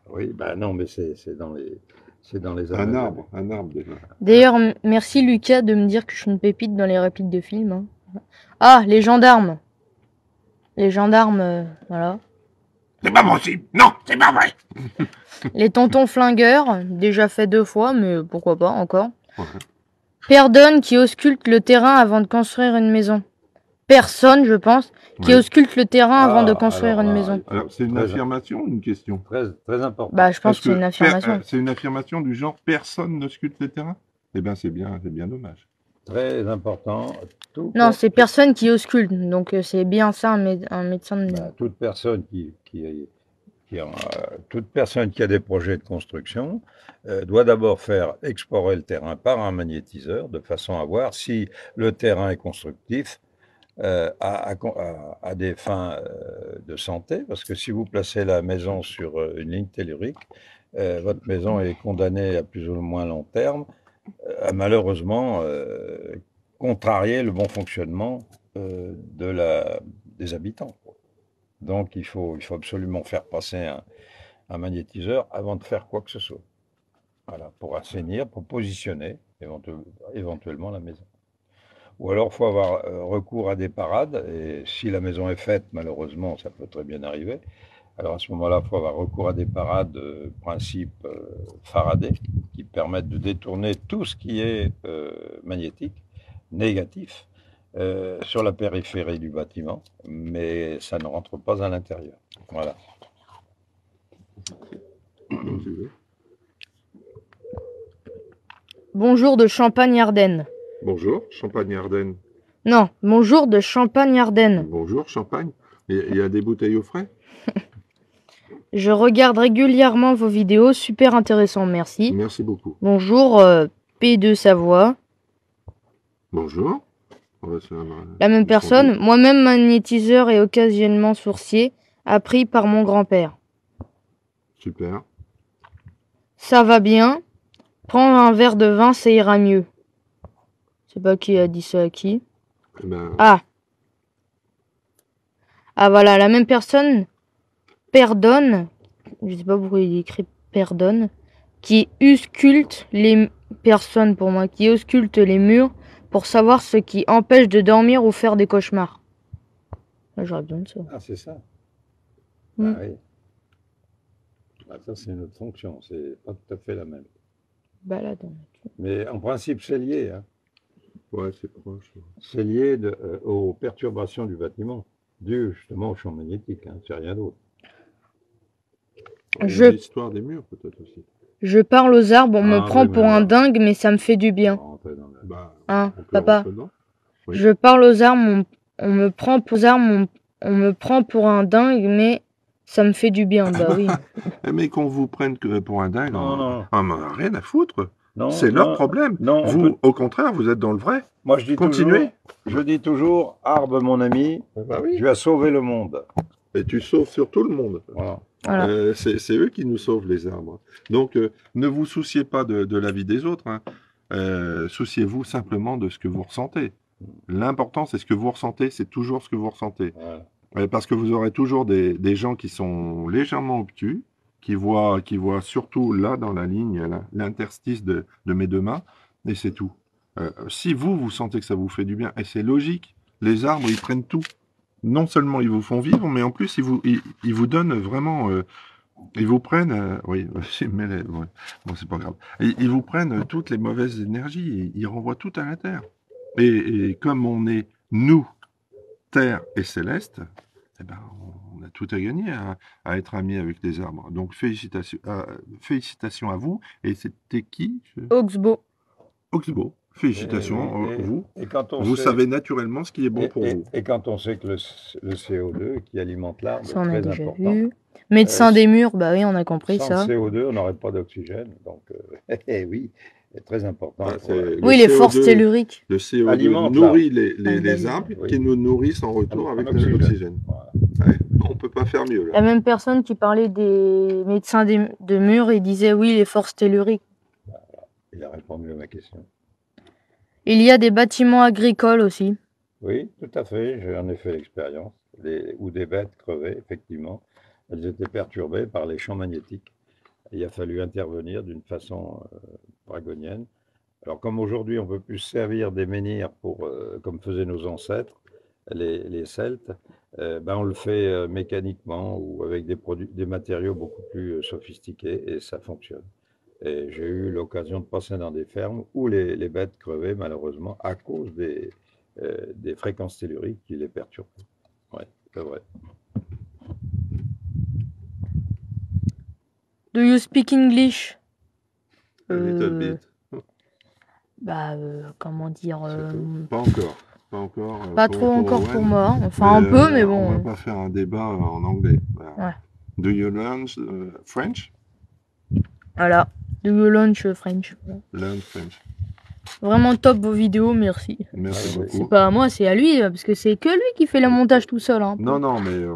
Oui, ben non, mais c'est dans les un arbre déjà. D'ailleurs, merci Lucas de me dire que je suis une pépite dans les répliques de films. Hein. Ah, les gendarmes. Les gendarmes, voilà. C'est pas possible. Non, c'est pas vrai. Les tontons flingueurs, déjà fait 2 fois, mais pourquoi pas encore. Ouais. Perdonne qui ausculte le terrain avant de construire une maison. personne, je pense, qui Oui. ausculte le terrain avant de Ah, construire alors une là, maison. Alors, c'est une Très- affirmation ou une question? Très important. Bah, je pense Parce que c'est une affirmation. c'est une affirmation du genre personne ne sculpte les terrains? Eh bien, c'est bien dommage. Très important. Non, c'est personne qui ausculte. Donc, c'est bien ça, un médecin de maison. Bah, toute personne toute personne qui a des projets de construction doit d'abord faire explorer le terrain par un magnétiseur de façon à voir si le terrain est constructif à des fins de santé, parce que si vous placez la maison sur une ligne tellurique, votre maison est condamnée à plus ou moins long terme à malheureusement contrarier le bon fonctionnement des habitants. Donc il faut absolument faire passer un magnétiseur avant de faire quoi que ce soit. Voilà, pour assainir, pour positionner éventuellement la maison. Ou alors il faut avoir recours à des parades, et si la maison est faite, malheureusement, ça peut très bien arriver. Alors à ce moment-là, il faut avoir recours à des parades principe Faraday, qui permettent de détourner tout ce qui est magnétique, négatif, sur la périphérie du bâtiment, mais ça ne rentre pas à l'intérieur. Voilà. Comme tu veux. Bonjour de Champagne-Ardenne. Bonjour, Champagne-Ardenne. Non, bonjour de Champagne-Ardenne. Bonjour, Champagne. Il y a des bouteilles au frais? Je regarde régulièrement vos vidéos, super intéressant, merci. Merci beaucoup. Bonjour P2 Savoie. Bonjour. La même personne, moi-même magnétiseur et occasionnellement sourcier, appris par mon grand-père. Super. Ça va bien. Prends un verre de vin, ça ira mieux. Je sais pas qui a dit ça à qui. Eh ben, Ah. Ah voilà, la même personne, perdonne, je sais pas pourquoi il écrit perdonne, qui ausculte les personnes pour moi, qui ausculte les murs pour savoir ce qui empêche de dormir ou faire des cauchemars. Là, j'aurais besoin de ça. Ah, c'est ça. Mm. Ah oui. Ah, ça, c'est une autre fonction, c'est pas tout à fait la même. Balade. Mais en principe, c'est lié. Hein. ouais, c'est proche. C'est lié aux perturbations du bâtiment, dues justement au champ magnétique, hein, c'est rien d'autre. L'histoire des murs, peut-être aussi. Je parle aux arbres, on me Ah, prend oui, pour mais un alors, dingue, mais ça me fait du bien. rentrer dans la- Bah, Hein, on peut papa rentrer dedans. Oui. Je parle aux arbres, on me prend pour on me prend pour un dingue, mais ça me fait du bien. Bah oui. Mais qu'on vous prenne que pour un dingue, Non, non. on en a rien à foutre. Non, C'est leur non, problème. non, on Vous, peut- au contraire, vous êtes dans le vrai. Moi, je dis Continuez. toujours, Arbe, mon ami, Bah oui. tu as sauvé le monde. Et tu sauves surtout le monde. Voilà. Voilà. C'est eux qui nous sauvent, les arbres. Donc, ne vous souciez pas de la vie des autres. Hein. Souciez-vous simplement de ce que vous ressentez. L'important, c'est ce que vous ressentez, c'est toujours ce que vous ressentez. Voilà. Parce que vous aurez toujours des gens qui sont légèrement obtus, qui voient surtout là, dans la ligne, l'interstice de mes deux mains, et c'est tout. Si vous sentez que ça vous fait du bien, et c'est logique, les arbres, ils prennent tout. Non seulement ils vous font vivre, mais en plus, ils vous donnent vraiment... ils vous prennent... oui, j'ai mêlé, ouais. Bon, c'est pas grave. Ils vous prennent toutes les mauvaises énergies, et ils renvoient tout à la Terre. Et comme on est, nous, Terre et Céleste, eh ben, on a tout à gagner à être amis avec les arbres. Donc félicitations à vous. Et c'était qui? Oxbow. Oxbow. Félicitations à vous. Et quand on Vous sait, savez naturellement ce qui est bon pour vous. et quand on sait que le CO2 qui alimente l'arbre Ça, on est a très déjà important. vu. Médecin des murs, bah oui, on a compris Sans ça. le CO2, on n'aurait pas d'oxygène. Donc, oui, c'est très important. Bah, pour la- Oui, les forces telluriques. Le CO2 Alimente nourrit Ah, les arbres oui. qui nous nourrissent en retour En avec oxygène. l'oxygène. Voilà. Ouais, on ne peut pas faire mieux là. La même personne qui parlait des médecins de murs, il disait oui, les forces telluriques. Il a répondu à ma question. Il y a des bâtiments agricoles aussi. Oui, tout à fait, j'en ai fait l'expérience. Où des bêtes crevaient, effectivement, elles étaient perturbées par les champs magnétiques. Il a fallu intervenir d'une façon draconienne. Alors, comme aujourd'hui, on ne peut plus se servir des menhirs comme faisaient nos ancêtres, les Celtes, ben on le fait mécaniquement ou avec des matériaux beaucoup plus sophistiqués et ça fonctionne. Et j'ai eu l'occasion de passer dans des fermes où les bêtes crevaient malheureusement à cause des des fréquences telluriques qui les perturbent. Ouais, c'est vrai. Do you speak English? A little bit. Comment dire, C'est tout. Pas encore. Pas encore. pas trop encore Owen. pour moi. Enfin, un peu, mais On va bon. pas faire un débat en anglais. Voilà. Ouais. Do you learn French? Voilà. Do you launch French? Voilà. Learn French. Vraiment top vos vidéos, merci. Merci Ah, beaucoup. C'est pas à moi, c'est à lui, parce que c'est que lui qui fait le montage tout seul. Hein. Non, non, mais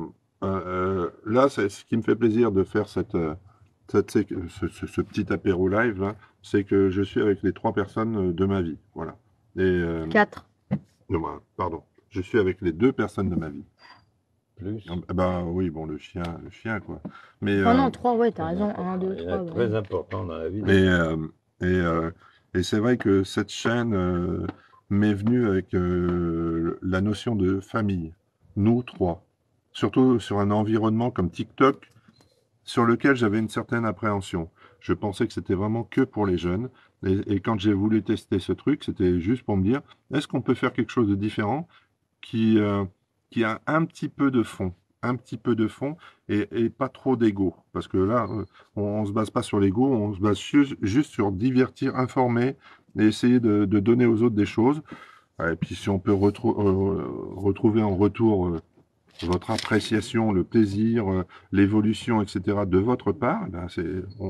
là, c'est ce qui me fait plaisir de faire ce petit apéro live, là, c'est que je suis avec les 3 personnes de ma vie. Voilà. Et, 4. non, pardon. Je suis avec les 2 personnes de ma vie. Plus. Bah oui, bon, le chien, quoi. Mais, Oh non, 3, ouais, t'as raison. 1, 2, Il y 3. en a très important dans la vie. Et c'est vrai que cette chaîne m'est venue avec la notion de famille. Nous 3. Surtout sur un environnement comme TikTok, sur lequel j'avais une certaine appréhension. Je pensais que c'était vraiment que pour les jeunes. Et quand j'ai voulu tester ce truc, c'était juste pour me dire, est-ce qu'on peut faire quelque chose de différent qui a un petit peu de fond, et pas trop d'ego. Parce que là, on se base pas sur l'ego, on se base juste sur divertir, informer et essayer de donner aux autres des choses. Et puis si on peut retrouver en retour votre appréciation, le plaisir, l'évolution, etc. de votre part, ben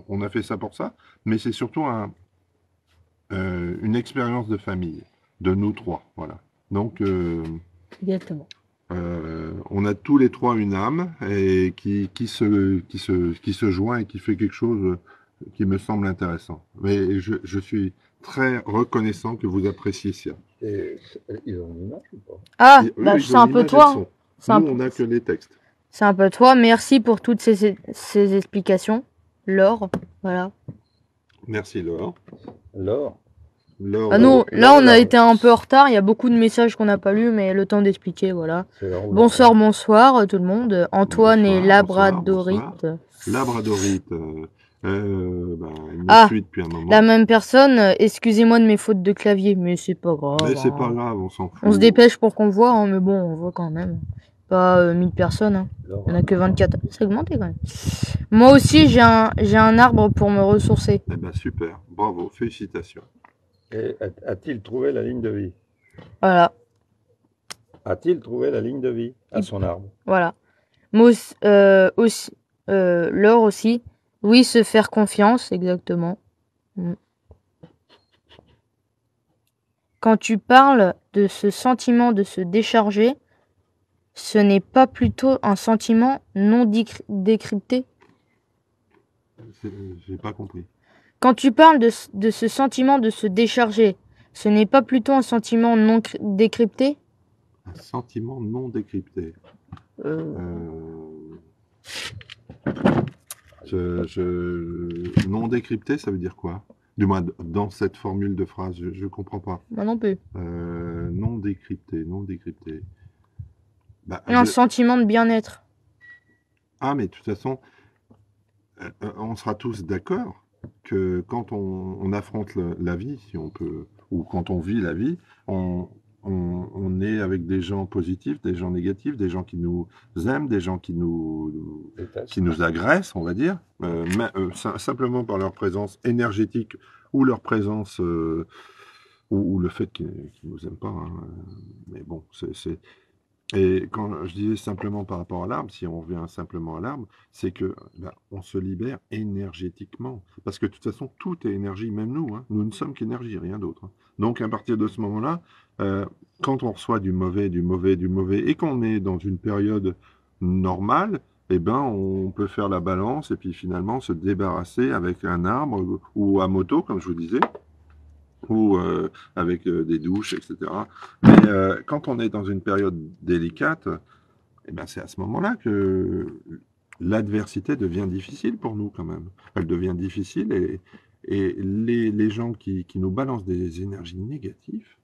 on a fait ça pour ça. Mais c'est surtout une expérience de famille, de nous 3. Voilà. Donc, Exactement. on a tous les 3 une âme et qui se joint et qui fait quelque chose qui me semble intéressant. Mais je suis très reconnaissant que vous appréciez ça. Et ils ont une image ou pas? Ah, Eux, c'est un peu toi. Nous, on n'a que les textes. C'est un peu toi. Merci pour toutes ces explications. Laure, voilà. Merci Laure. Laure. Ah non, là on a été un peu en retard, il y a beaucoup de messages qu'on n'a pas lus, mais le temps d'expliquer, voilà. Bonsoir, bonsoir tout le monde. Antoine et Labradorite. Labradorite, il me suit depuis un moment. La même personne, excusez-moi de mes fautes de clavier, mais c'est pas grave. Mais c'est pas grave, on s'en fout. On se dépêche pour qu'on voit, hein, mais bon, on voit quand même. Pas 1000 personnes, hein. Il n'y en a que 24. C'est augmenté quand même. Moi aussi, j'ai un arbre pour me ressourcer. Eh ben super, bravo, félicitations. Et a-t-il trouvé la ligne de vie? Voilà. A-t-il trouvé la ligne de vie à son arbre? Voilà. Moi aussi, Laure aussi. Oui, se faire confiance, exactement. Quand tu parles de ce sentiment de se décharger, ce n'est pas plutôt un sentiment non décrypté? J'ai pas compris. Quand tu parles de ce sentiment de se décharger, ce n'est pas plutôt un sentiment non décrypté? Un sentiment non décrypté. Non décrypté, ça veut dire quoi? Du moins, dans cette formule de phrase, je comprends pas. Moi non plus. Non décrypté, non décrypté. Bah, un sentiment de bien-être. Ah, mais de toute façon, on sera tous d'accord que quand on affronte la vie, si on peut, ou quand on vit la vie, on est avec des gens positifs, des gens négatifs, des gens qui nous aiment, des gens qui nous agressent, on va dire, simplement par leur présence énergétique ou leur présence ou le fait qu'ils nous aiment pas. Hein. Mais bon, Et quand je disais simplement par rapport à l'arbre, si on revient simplement à l'arbre, c'est que on se libère énergétiquement. Parce que de toute façon, tout est énergie, même nous. Hein. Nous ne sommes qu'énergie, rien d'autre. Hein. Donc à partir de ce moment-là, quand on reçoit du mauvais, et qu'on est dans une période normale, eh ben, on peut faire la balance et puis finalement se débarrasser avec un arbre ou à moto, comme je vous disais, ou avec des douches, etc. Mais quand on est dans une période délicate, eh ben, c'est à ce moment-là que l'adversité devient difficile pour nous quand même. Elle devient difficile et les gens qui nous balancent des énergies négatives,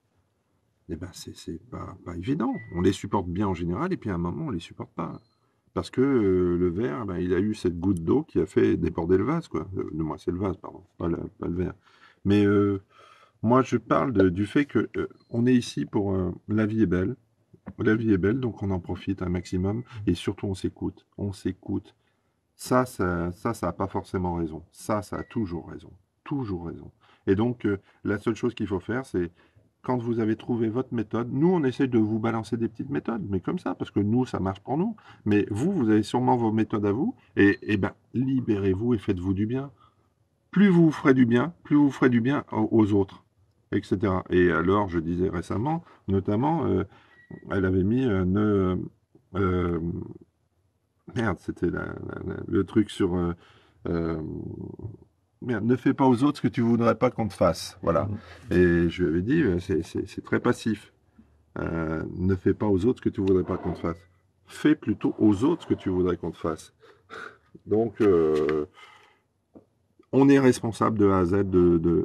eh ben, c'est pas évident. On les supporte bien en général et puis à un moment, on les supporte pas. Parce que le verre, ben, il a eu cette goutte d'eau qui a fait déborder le vase, quoi. Moi, c'est le vase, pardon, pas le verre. Mais moi, je parle du fait que on est ici pour la vie est belle, La vie est belle, donc on en profite un maximum et surtout on s'écoute. On s'écoute. Ça a pas forcément raison. Ça a toujours raison. Toujours raison. Et donc, la seule chose qu'il faut faire, c'est quand vous avez trouvé votre méthode, nous, on essaie de vous balancer des petites méthodes, mais comme ça, parce que nous, ça marche pour nous. Mais vous, vous avez sûrement vos méthodes à vous, et ben, libérez-vous et faites-vous du bien. Plus vous vous ferez du bien, plus vous ferez du bien aux autres, etc. Et alors, je disais récemment, notamment, elle avait mis euh, merde, c'était le truc sur euh, merde, ne fais pas aux autres ce que tu voudrais pas qu'on te fasse. Voilà. Et je lui avais dit, c'est très passif. Ne fais pas aux autres ce que tu voudrais pas qu'on te fasse. Fais plutôt aux autres ce que tu voudrais qu'on te fasse. Donc, on est responsable de A à Z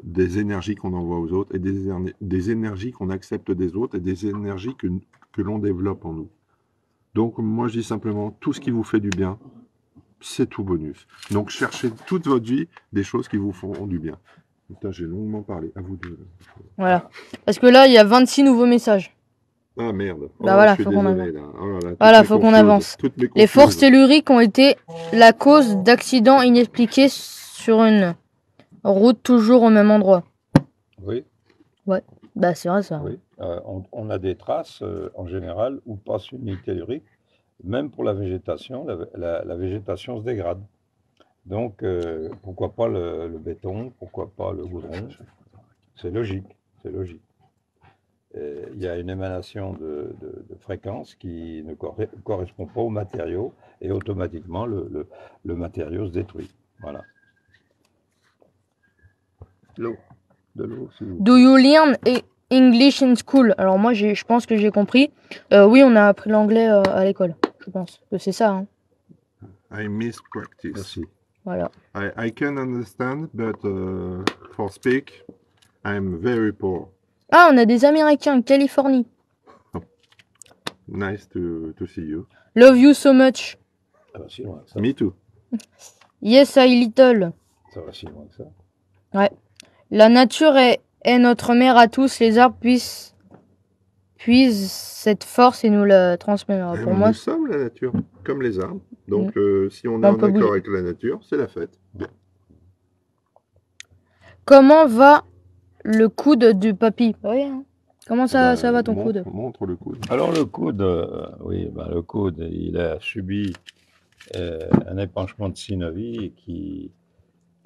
des énergies qu'on envoie aux autres et des énergies qu'on accepte des autres et des énergies que l'on développe en nous. Donc, moi, je dis simplement, tout ce qui vous fait du bien, c'est tout bonus. Donc, cherchez toute votre vie des choses qui vous font du bien. Putain, j'ai longuement parlé. À vous deux. Voilà. Parce que là, il y a 26 nouveaux messages. Ah merde. Oh, Bah voilà, je suis faut qu'on désolé avance. là. Oh là là, toutes Voilà, mes faut qu'on confuses, avance. toutes mes Les forces confuses. telluriques ont été la cause d'accidents inexpliqués sur une route toujours au même endroit. Oui, Bah c'est vrai ça. oui. On a des traces en général où passe une ligne tellurique, même pour la végétation, la végétation se dégrade. Donc, pourquoi pas le béton, pourquoi pas le goudron? C'est logique, c'est logique. Il y a une émanation de fréquence qui ne correspond pas au matériau et automatiquement le matériau se détruit. Voilà. L'eau, de l'eau, s'il vous plaît. Do you learn English in school? Alors moi, je pense que j'ai compris. Oui, on a appris l'anglais à l'école. Je pense que c'est ça. Hein. I miss practice. Merci. Voilà. I can understand, but for speak, I'm very poor. Ah, on a des Américains, Californie. Nice to see you. Love you so much. Ça va si loin que ça. Me too. Yes, I little. Ça va si loin que ça. La nature est notre mère à tous. Les arbres puisent cette force et nous la transmettent. Pour moi, Nous sommes la nature, comme les arbres. Donc, si on est On en peut accord bouger. avec la nature, c'est la fête. Bien. comment va le coude du papy? Oui, hein. Comment ça va ton coude? Montre le coude. Alors le coude, oui, ben, le coude, il a subi un épanchement de synovie qui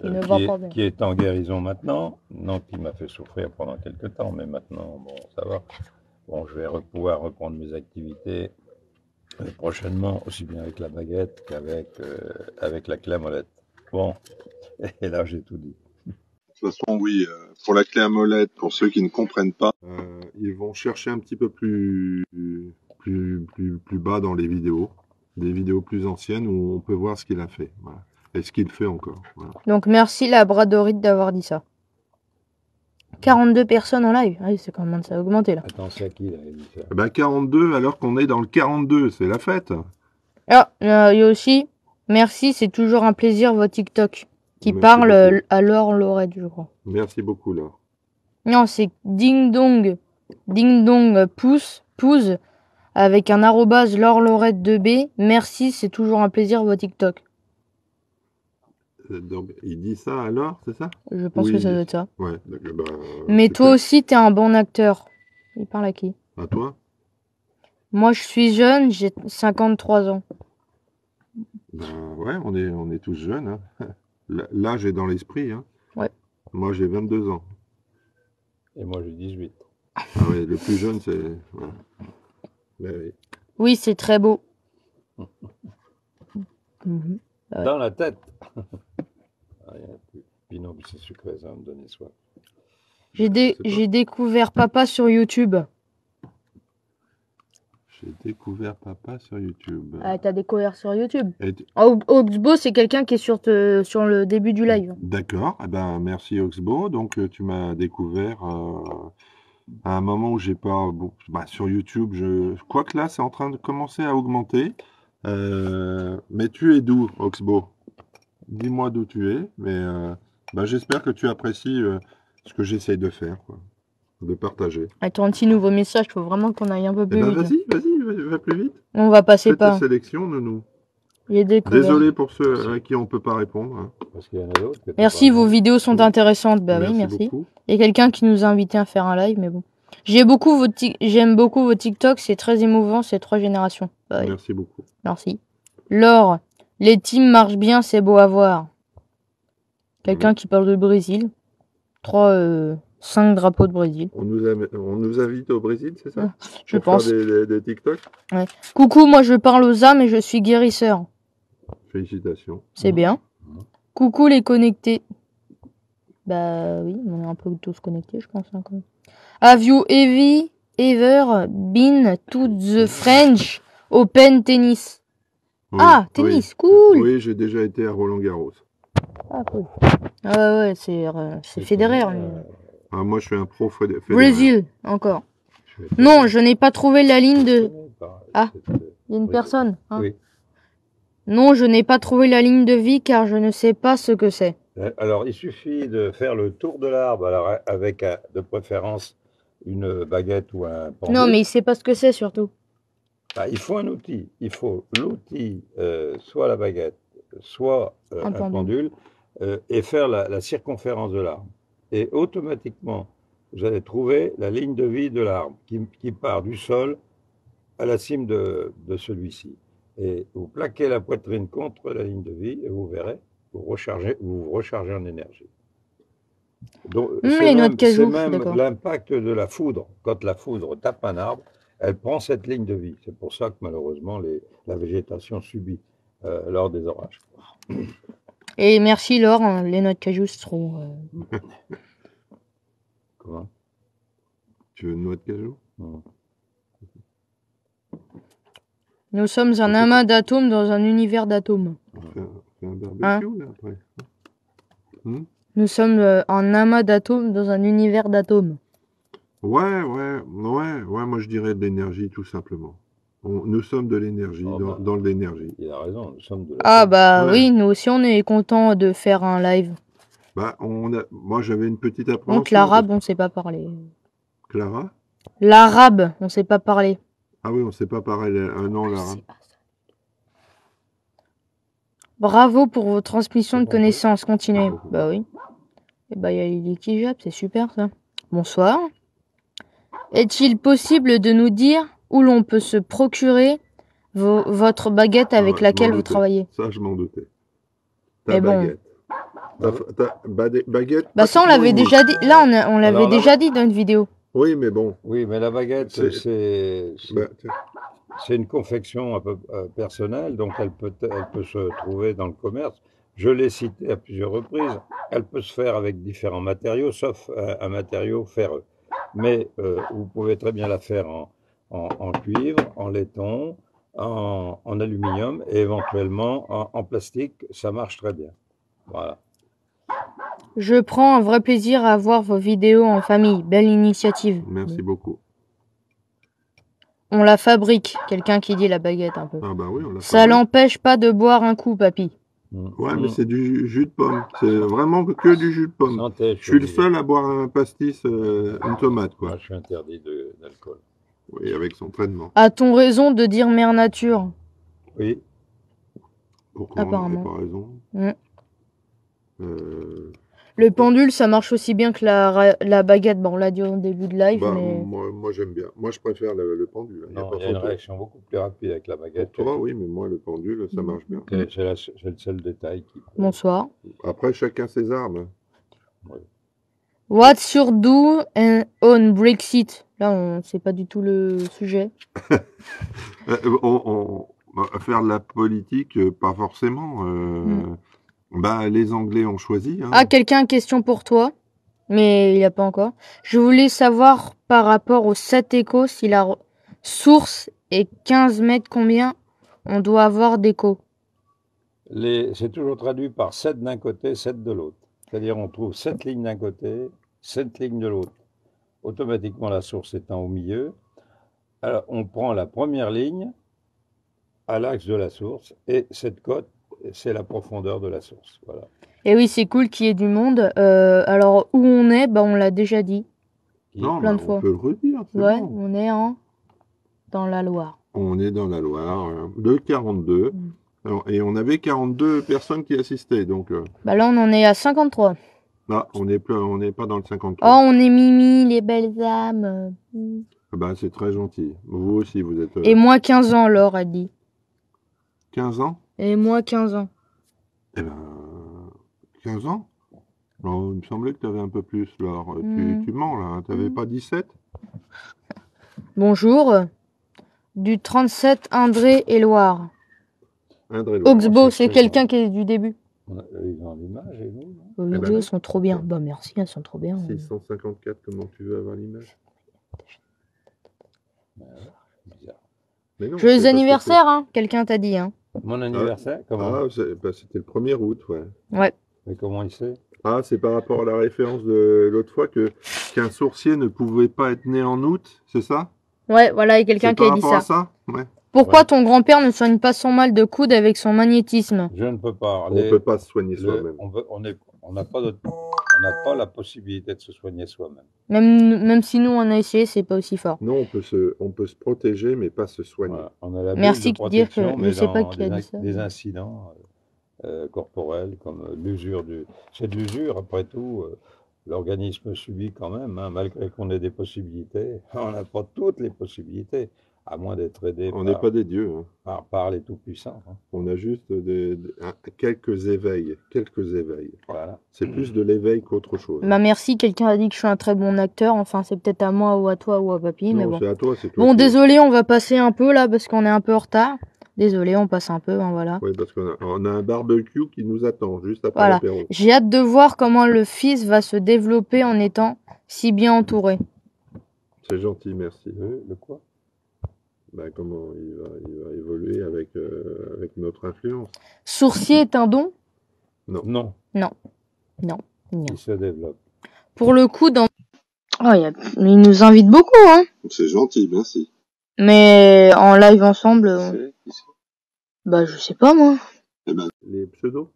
ne va pas bien. qui est en guérison maintenant. Non, qui m'a fait souffrir pendant quelques temps, mais maintenant, bon, ça va. Bon, je vais pouvoir reprendre mes activités prochainement, aussi bien avec la baguette avec la clé à molette. Bon, et là j'ai tout dit. De toute façon, oui, pour la clé à molette, pour ceux qui ne comprennent pas, ils vont chercher un petit peu plus bas dans les vidéos, des vidéos plus anciennes où on peut voir ce qu'il a fait. Voilà. Et ce qu'il fait encore. Voilà. Donc merci la Bradorite d'avoir dit ça. 42 personnes en live. Ah, c'est quand même ça a augmenté là. Attends, c'est à qui là, il dit ça? Ben 42 alors qu'on est dans le 42, c'est la fête. Ah, il y a aussi merci, c'est toujours un plaisir votre TikTok qui Merci parle beaucoup. à Laure Lorette, je crois. Merci beaucoup, Laure. Non, c'est ding dong pouce avec un arrobase Laure Lorette 2B. Merci, c'est toujours un plaisir votre TikTok. Donc, il dit ça alors, c'est ça? Je pense Oui, que ça il doit dit être ça. Ouais, d'accord, bah, Mais super. toi aussi, t'es un bon acteur. Il parle à qui? À toi? Moi, je suis jeune, j'ai 53 ans. Ben, ouais, on est tous jeunes. Hein. L'âge est dans l'esprit. Hein. Ouais. Moi, j'ai 22 ans. Et moi j'ai 18. Ah ouais, le plus jeune, c'est... Voilà. Ben oui. Oui, c'est très beau. Mhm. Ouais. Dans la tête. Rien plus. Puis non, c'est sucré, ça va me donner soif. J'ai découvert papa sur YouTube. J'ai découvert papa sur YouTube. Ah, t'as découvert sur YouTube. Et Oxbo, c'est quelqu'un qui est sur le début du live. D'accord, eh ben, merci Oxbo. Donc tu m'as découvert à un moment où j'ai pas... Bon, bah, sur YouTube, quoique là, c'est en train de commencer à augmenter. Mais tu es d'où, Oxbo? Dis-moi d'où tu es. Mais bah, j'espère que tu apprécies ce que j'essaye de faire. Quoi. de partager. À 36 nouveaux messages, il faut vraiment qu'on aille un peu Eh plus ben, vite. vas-y, va plus vite. On va passer Fais ta par. sélection, Nounou. Il y a découvert. Désolé pour ceux à qui on peut pas répondre. Hein. Parce qu'il y en a d'autres. que t'as Merci, pas vos raison. vidéos sont Oui. intéressantes. Bah oui, merci. beaucoup. Il y a quelqu'un qui nous a invité à faire un live, mais bon. J'aime beaucoup vos TikTok, c'est très émouvant, c'est 3 générations. Bah oui, Merci beaucoup. merci. Laure, les teams marchent bien, c'est beau à voir. Quelqu'un qui parle de Brésil. 5 drapeaux de Brésil, On nous invite au Brésil, c'est ça? je Pour pense. faire des TikTok? Coucou, moi je parle aux âmes et je suis guérisseur. Félicitations. C'est bien. Coucou les connectés. Bah oui, on est un peu tous connectés, je pense. Hein, quand même. Have you ever been to the French Open Tennis? Oui, Ah, tennis, cool. Oui, j'ai déjà été à Roland-Garros. Ah, cool. Ah ouais, c'est Federer. lui. Ah, moi, je suis un pro Federer. Brésil, encore. Je vais Non, je n'ai pas trouvé la ligne de... Ah. Cette, Il y a une oui. personne. Hein. Oui. Non, je n'ai pas trouvé la ligne de vie car je ne sais pas ce que c'est. Alors, il suffit de faire le tour de l'arbre, alors avec de préférence une baguette ou un pendule. Non, mais il sait pas ce que c'est surtout. Ah, il faut un outil. Il faut l'outil, soit la baguette, soit un pendule, et faire la circonférence de l'arbre. Et automatiquement, vous allez trouver la ligne de vie de l'arbre qui part du sol à la cime de celui-ci. Et vous plaquez la poitrine contre la ligne de vie et vous verrez, vous vous rechargez en énergie. Donc, c'est même l'impact de la foudre. Quand la foudre tape un arbre, elle prend cette ligne de vie. C'est pour ça que malheureusement la végétation subit lors des orages. Et merci Laure, hein, les noix de cajou seront... Comment? Tu veux une noix de cajou? Non. Nous sommes un amas d'atomes dans un univers d'atomes. On fait un barbecue Hein? là après. Nous sommes un amas d'atomes dans un univers d'atomes. Ouais, moi je dirais de l'énergie tout simplement. Nous sommes de l'énergie, dans l'énergie. Il a raison, nous sommes de la... Ah bah Ouais. oui, nous aussi on est contents de faire un live. Bah, moi j'avais une petite appréhension. Donc l'arabe, on sait pas parler. Clara? L'arabe, on sait pas parler. Ah oui, on sait pas parler un nom l'arabe. Bravo pour vos transmissions de Bon, connaissances, continuez. Bravo. Bah oui. Et bah il y a les Kijab, c'est super ça. Bonsoir. Est-il possible de nous dire où l'on peut se procurer votre baguette avec Ouais, laquelle je m'en vous doutais. travaillez? Ça, je m'en doutais. Mais bon. Baguette. Bah ça on l'avait déjà dit. Là on l'avait déjà dit dans une vidéo. Oui, mais bon. Oui, mais la baguette, c'est une confection un peu personnelle, donc elle peut se trouver dans le commerce. Je l'ai cité à plusieurs reprises. Elle peut se faire avec différents matériaux, sauf un matériau ferreux. Mais vous pouvez très bien la faire en cuivre, en laiton, en aluminium et éventuellement en plastique. Ça marche très bien. Voilà. Je prends un vrai plaisir à voir vos vidéos en famille. Belle initiative. Merci beaucoup. On la fabrique. Quelqu'un qui dit la baguette un peu. Ah bah oui, on l'a Ça l'empêche pas de boire un coup, papy. Ouais, mais c'est du jus de pomme. C'est vraiment que du jus de pomme. Santé, je suis le seul à boire un pastis, une tomate, quoi. Moi, je suis interdit d'alcool. Oui, avec son traitement. A-t-on raison de dire mère nature? Oui. Pourquoi apparemment. on n'a pas raison? Le pendule, ça marche aussi bien que la baguette. Bon, on l'a dit au début de live, bah, mais... Moi j'aime bien. Moi, je préfère le pendule. Non, il y a une réaction beaucoup plus rapide avec la baguette. Pour toi, oui, mais moi, le pendule, ça marche bien. C'est le seul détail qui... Bonsoir. Après, chacun ses armes. Oui. What's your do on Brexit? Là, on sait pas du tout le sujet. Faire de la politique, pas forcément. Bah, les Anglais ont choisi. Hein. Ah, quelqu'un a une question pour toi, mais il n'y a pas encore. Je voulais savoir par rapport au 7 échos, si la source est 15 mètres, combien on doit avoir d'échos? C'est toujours traduit par 7 d'un côté, 7 de l'autre. C'est-à-dire on trouve 7 lignes d'un côté, 7 lignes de l'autre. Automatiquement, la source étant au milieu, alors on prend la première ligne à l'axe de la source et cette cote, c'est la profondeur de la source. Voilà. Et oui, c'est cool qu'il y ait du monde. Alors, où on est, bah, on l'a déjà dit. Non, plein bah, de fois. on peut le redire. C'est Ouais, bon. on est dans la Loire. On est dans la Loire, de 42. Mm. Et on avait 42 personnes qui assistaient. Donc Bah là, on en est à 53. là, on n'est pas dans le Oh, 53. on est Mimi, les belles âmes. Ah bah, c'est très gentil. Vous aussi, vous êtes Et moi, 15 ans, Laure a dit. 15 ans? Et moi, 15 ans. Eh ben, 15 ans? Non, il me semblait que tu avais un peu plus, Laure. Mm. Tu mens, là. Tu n'avais pas 17? Bonjour. Du 37, Indré et Loire. Indre-et-Loire. Oxbo, c'est c'est très quelqu'un bon. qui est du début. Ils ont l'image et nous, non? Les Eh ben vidéos non. sont trop bien. Bah merci, elles sont trop bien. 654, comment tu veux avoir l'image? Bizarre. Mais non, c'est Joyeux parce que anniversaire, hein. Quelqu'un t'a dit, hein. Mon anniversaire, comment? Ah, bah, c'était le 1er août, ouais. Ouais. Mais comment il sait? Ah, c'est par rapport à la référence de l'autre fois qu'un sourcier ne pouvait pas être né en août, c'est ça? Ouais, voilà, il y a quelqu'un C'est qui par a dit rapport à ça. ça? Ouais. Pourquoi Ouais. ton grand-père ne soigne pas son mal de coude avec son magnétisme? Je ne peux pas. On ne peut pas se soigner soi-même. On n'a pas la possibilité de se soigner soi-même. Même si nous on a essayé, c'est pas aussi fort. Non, on peut se protéger, mais pas se soigner. Voilà. On a la Merci bulle de de dire que protection, je mais sais pas dans qui a dit ça. des incidents corporels comme l'usure c'est de l'usure, après tout. L'organisme subit quand même, hein, malgré qu'on ait des possibilités. On n'a pas toutes les possibilités, à moins d'être aidé On n'est pas des dieux, hein. par les tout-puissants. Hein. On a juste quelques éveils. Voilà. C'est plus de l'éveil qu'autre chose. Bah merci, quelqu'un a dit que je suis un très bon acteur. Enfin, c'est peut-être à moi ou à toi ou à papy, mais Non, bon. c'est à toi, c'est toi. Bon, désolé, on va passer un peu là parce qu'on est un peu en retard. Désolé, on passe un peu, hein, voilà. Oui, parce on a un barbecue qui nous attend juste après Voilà. l'apéro. J'ai hâte de voir comment le fils va se développer en étant si bien entouré. C'est gentil, merci. Le quoi? Ben, comment il va évoluer avec notre influence. Sourcier est un don? Non. Non. Il se développe. Pour le coup, Oh, il nous invite beaucoup, hein. C'est gentil, merci. Mais en live ensemble, Qui c'est bah je sais pas moi. Eh ben, les pseudos.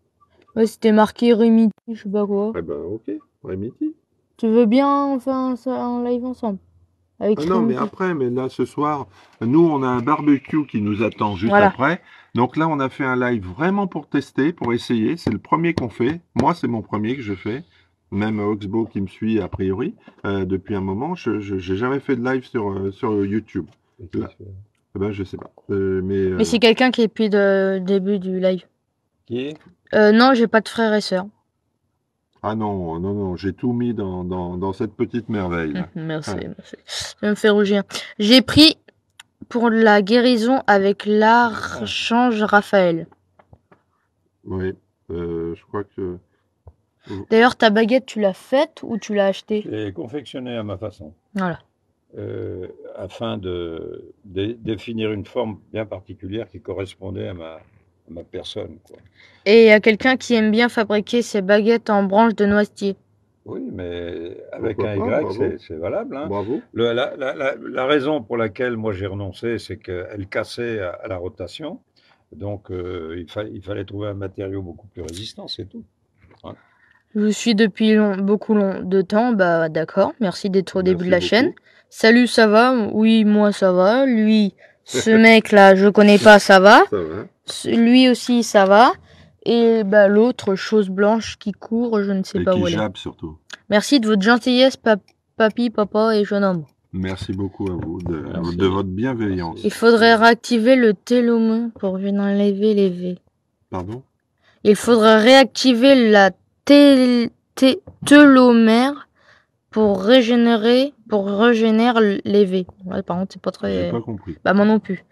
Ouais, c'était marqué Rémi, je sais pas quoi. Eh ben, ok, Rémiti. Tu veux bien faire ça en live ensemble? Avec Ah non, mais Rémi. après, mais là, ce soir, nous, on a un barbecue qui nous attend juste Voilà. après. Donc là, on a fait un live vraiment pour tester, pour essayer. C'est le premier qu'on fait. Moi, c'est mon premier que je fais. Même Oxbo qui me suit a priori depuis un moment. Je n'ai jamais fait de live sur YouTube. Là. Eh ben, je sais pas. Mais c'est quelqu'un qui est depuis le début du live. Qui est? Non, j'ai pas de frères et sœurs. Ah non, non, non, j'ai tout mis dans cette petite merveille. Là. Merci, Ouais. merci. Ça me fait rougir. J'ai pris pour la guérison avec l'archange Raphaël. Oui, je crois que... D'ailleurs, ta baguette, tu l'as faite ou tu l'as achetée? Je l'ai confectionné à ma façon. Voilà. Afin de définir une forme bien particulière qui correspondait à ma personne. Quoi. Et il y a quelqu'un qui aime bien fabriquer ses baguettes en branches de noisetier. Oui, mais avec Pourquoi un pas, Y, bravo. c'est valable. Hein. Bravo. La raison pour laquelle moi j'ai renoncé, c'est qu'elle cassait à la rotation. Donc il fallait trouver un matériau beaucoup plus résistant, c'est tout. Voilà. Je vous suis depuis beaucoup de temps. Bah d'accord, merci d'être au début de la Merci chaîne. beaucoup. Salut, ça va? Oui, moi ça va. Lui, ce mec là, je connais pas, ça va. Ça va. Lui aussi, ça va. Et bah l'autre, chose blanche qui court, je ne sais Et pas qui où elle est. jappe surtout. Merci de votre gentillesse, papy, papa et jeune homme. Merci beaucoup à vous Merci. de votre bienveillance. Merci. Il faudrait réactiver le télomère pour enlever les V. Pardon? Il faudrait réactiver la télomère pour régénérer les V. Ouais, par contre, c'est pas J'ai très... pas compris. Bah moi non plus.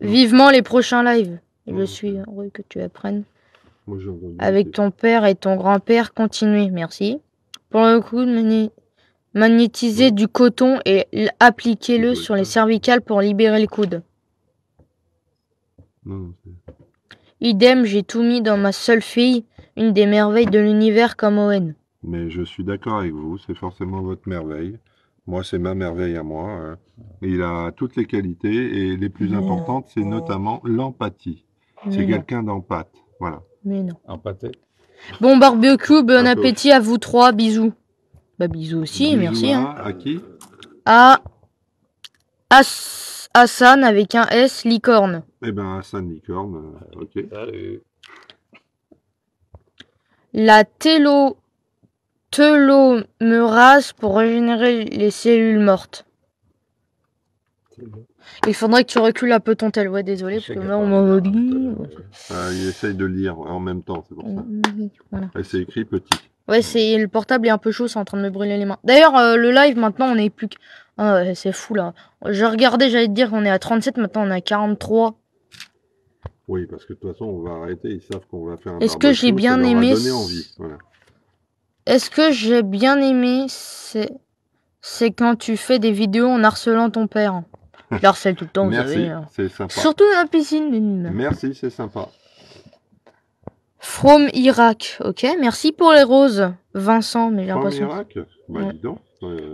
Vivement les prochains lives. Je Ouais. suis heureux que tu apprennes. Moi, j'ai entendu. Avec ton père et ton grand-père, continuez. Merci. Pour le coup, magnétiser du coton et appliquez-le Ouais, sur les ça. cervicales pour libérer le coude. Non, non, Idem, j'ai tout mis dans ma seule fille, une des merveilles de l'univers comme Owen. mais je suis d'accord avec vous, c'est forcément votre merveille. Moi, c'est ma merveille à moi. Il a toutes les qualités et les plus importantes, c'est notamment l'empathie. C'est Mais non, quelqu'un d'empathe. Voilà. mais non. Empâté. Bon barbecue, bon Un peu. appétit à vous trois, bisous. Bah bisous aussi, Bisous merci. Hein. à qui? À Hassan avec un S, licorne. Eh ben, Hassan Licorne, ok. Salut. La télomérase pour régénérer les cellules mortes. Il faudrait que tu recules un peu ton tel. Ouais, désolé, parce que là, on m'en dit. Il essaye de lire en même temps, c'est pour ça. Voilà. Et c'est écrit petit. Ouais, c'est le portable est un peu chaud, c'est en train de me brûler les mains. D'ailleurs, le live, maintenant, on est plus que... Ah ouais, c'est fou, là. Je regardais, j'allais te dire qu'on est à 37, maintenant on est à 43. Oui, parce que de toute façon, on va arrêter. Ils savent qu'on va faire un Est-ce que j'ai barbecue, bien ça leur a aimé donné envie. Voilà. Est-ce que j'ai bien aimé, c'est quand tu fais des vidéos en harcelant ton père. Je le harcèle tout le temps, vous Merci, savez. c'est sympa. Surtout dans la piscine. Merci, c'est sympa. From Irak, ok. Merci pour les roses, Vincent, mais j'ai From l'impression... Irak, bah Ouais. dis donc.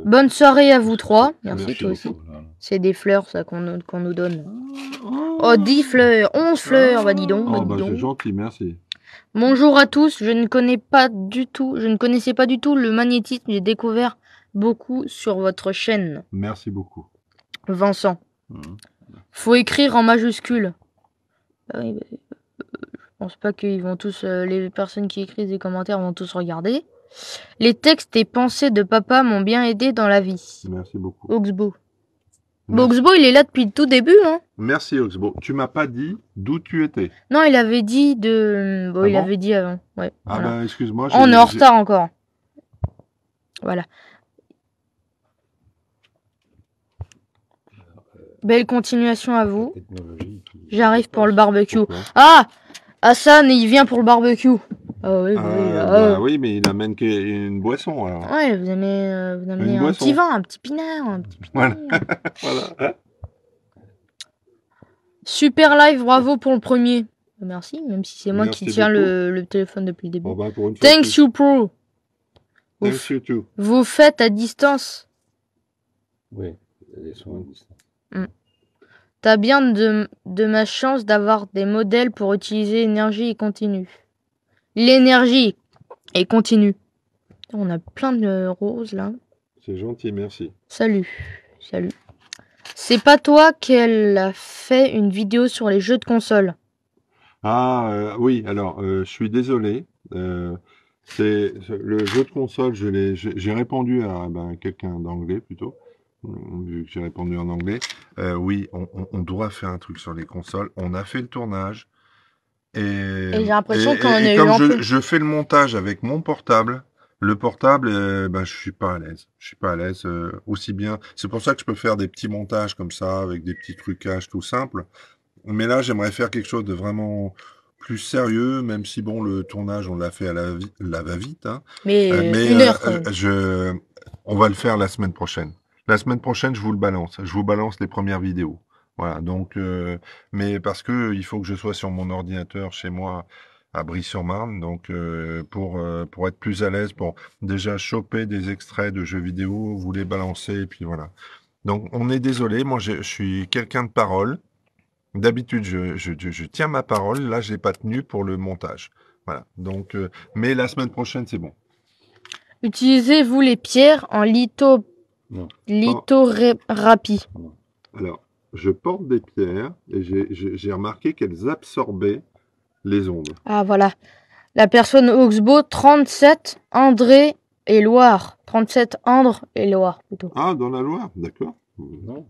Bonne soirée à vous trois. Merci, Merci toi aussi. beaucoup. C'est des fleurs, ça, qu'on nous donne. Oh, 10 fleurs, 11 fleurs, bah dis donc, Oh, dis bah donc. c'est gentil, merci. Bonjour à tous, je ne connaissais pas du tout le magnétisme, j'ai découvert beaucoup sur votre chaîne. Merci beaucoup. Vincent. Faut écrire en majuscule. Ah oui, je pense pas qu'ils vont tous, les personnes qui écrivent des commentaires vont tous regarder. Les textes et pensées de papa m'ont bien aidé dans la vie. Merci beaucoup. Oxbo. Merci. Oxbo, il est là depuis le tout début, hein. Merci Oxbo. Tu m'as pas dit d'où tu étais. Non, il avait dit de... Bon, Ah il bon avait dit avant. Ouais, Ah voilà. bah excuse-moi. On est en retard encore. Voilà. Belle continuation à vous. J'arrive pour le barbecue. Pourquoi Ah, Hassan, il vient pour le barbecue. Ah oui, bah oui, mais il amène une boisson alors. Ouais, vous amenez un boisson. petit vin, un petit pinard, un petit pinard. Voilà. Voilà. Super live, bravo pour le premier. Merci, même si c'est moi Merci qui tiens beaucoup. le téléphone depuis le début. On va pour une fois Thanks plus. you pro. Thanks you too. Vous faites à distance. Oui, les soins. T'as bien de ma chance d'avoir des modèles pour utiliser énergie et continue. L'énergie et continue. On a plein de roses là. C'est gentil, merci. Salut. Salut. C'est pas toi qu'elle a fait une vidéo sur les jeux de console. Ah oui, alors je suis désolé. C'est le jeu de console, j'ai répondu à quelqu'un d'anglais plutôt, vu que j'ai répondu en anglais. Oui, on doit faire un truc sur les consoles. On a fait le tournage et j'ai l'impression qu'on a eu comme un peu. je fais le montage avec mon portable. Le portable, je suis pas à l'aise. Je suis pas à l'aise aussi bien. C'est pour ça que je peux faire des petits montages comme ça, avec des petits trucages tout simples. Mais là, j'aimerais faire quelque chose de vraiment plus sérieux, même si bon, le tournage, on l'a fait à la va-vite. Hein. Mais une heure quand même. On va le faire la semaine prochaine. La semaine prochaine, je vous le balance. Je vous balance les premières vidéos. Voilà. Donc, mais parce que il faut que je sois sur mon ordinateur chez moi à Brie-sur-Marne, donc pour être plus à l'aise, pour déjà choper des extraits de jeux vidéo, vous les balancer, et puis voilà. Donc, on est désolé. Moi, je suis quelqu'un de parole. D'habitude, je tiens ma parole. Là, je l'ai pas tenu pour le montage. Voilà. Donc, mais la semaine prochaine, c'est bon. Utilisez-vous les pierres en lithothérapie. Alors, je porte des pierres et j'ai remarqué qu'elles absorbaient les ondes. Ah voilà. La personne Oxbo 37 André et Loire. 37 Andre et Loire plutôt. Ah, dans la Loire, d'accord. Non.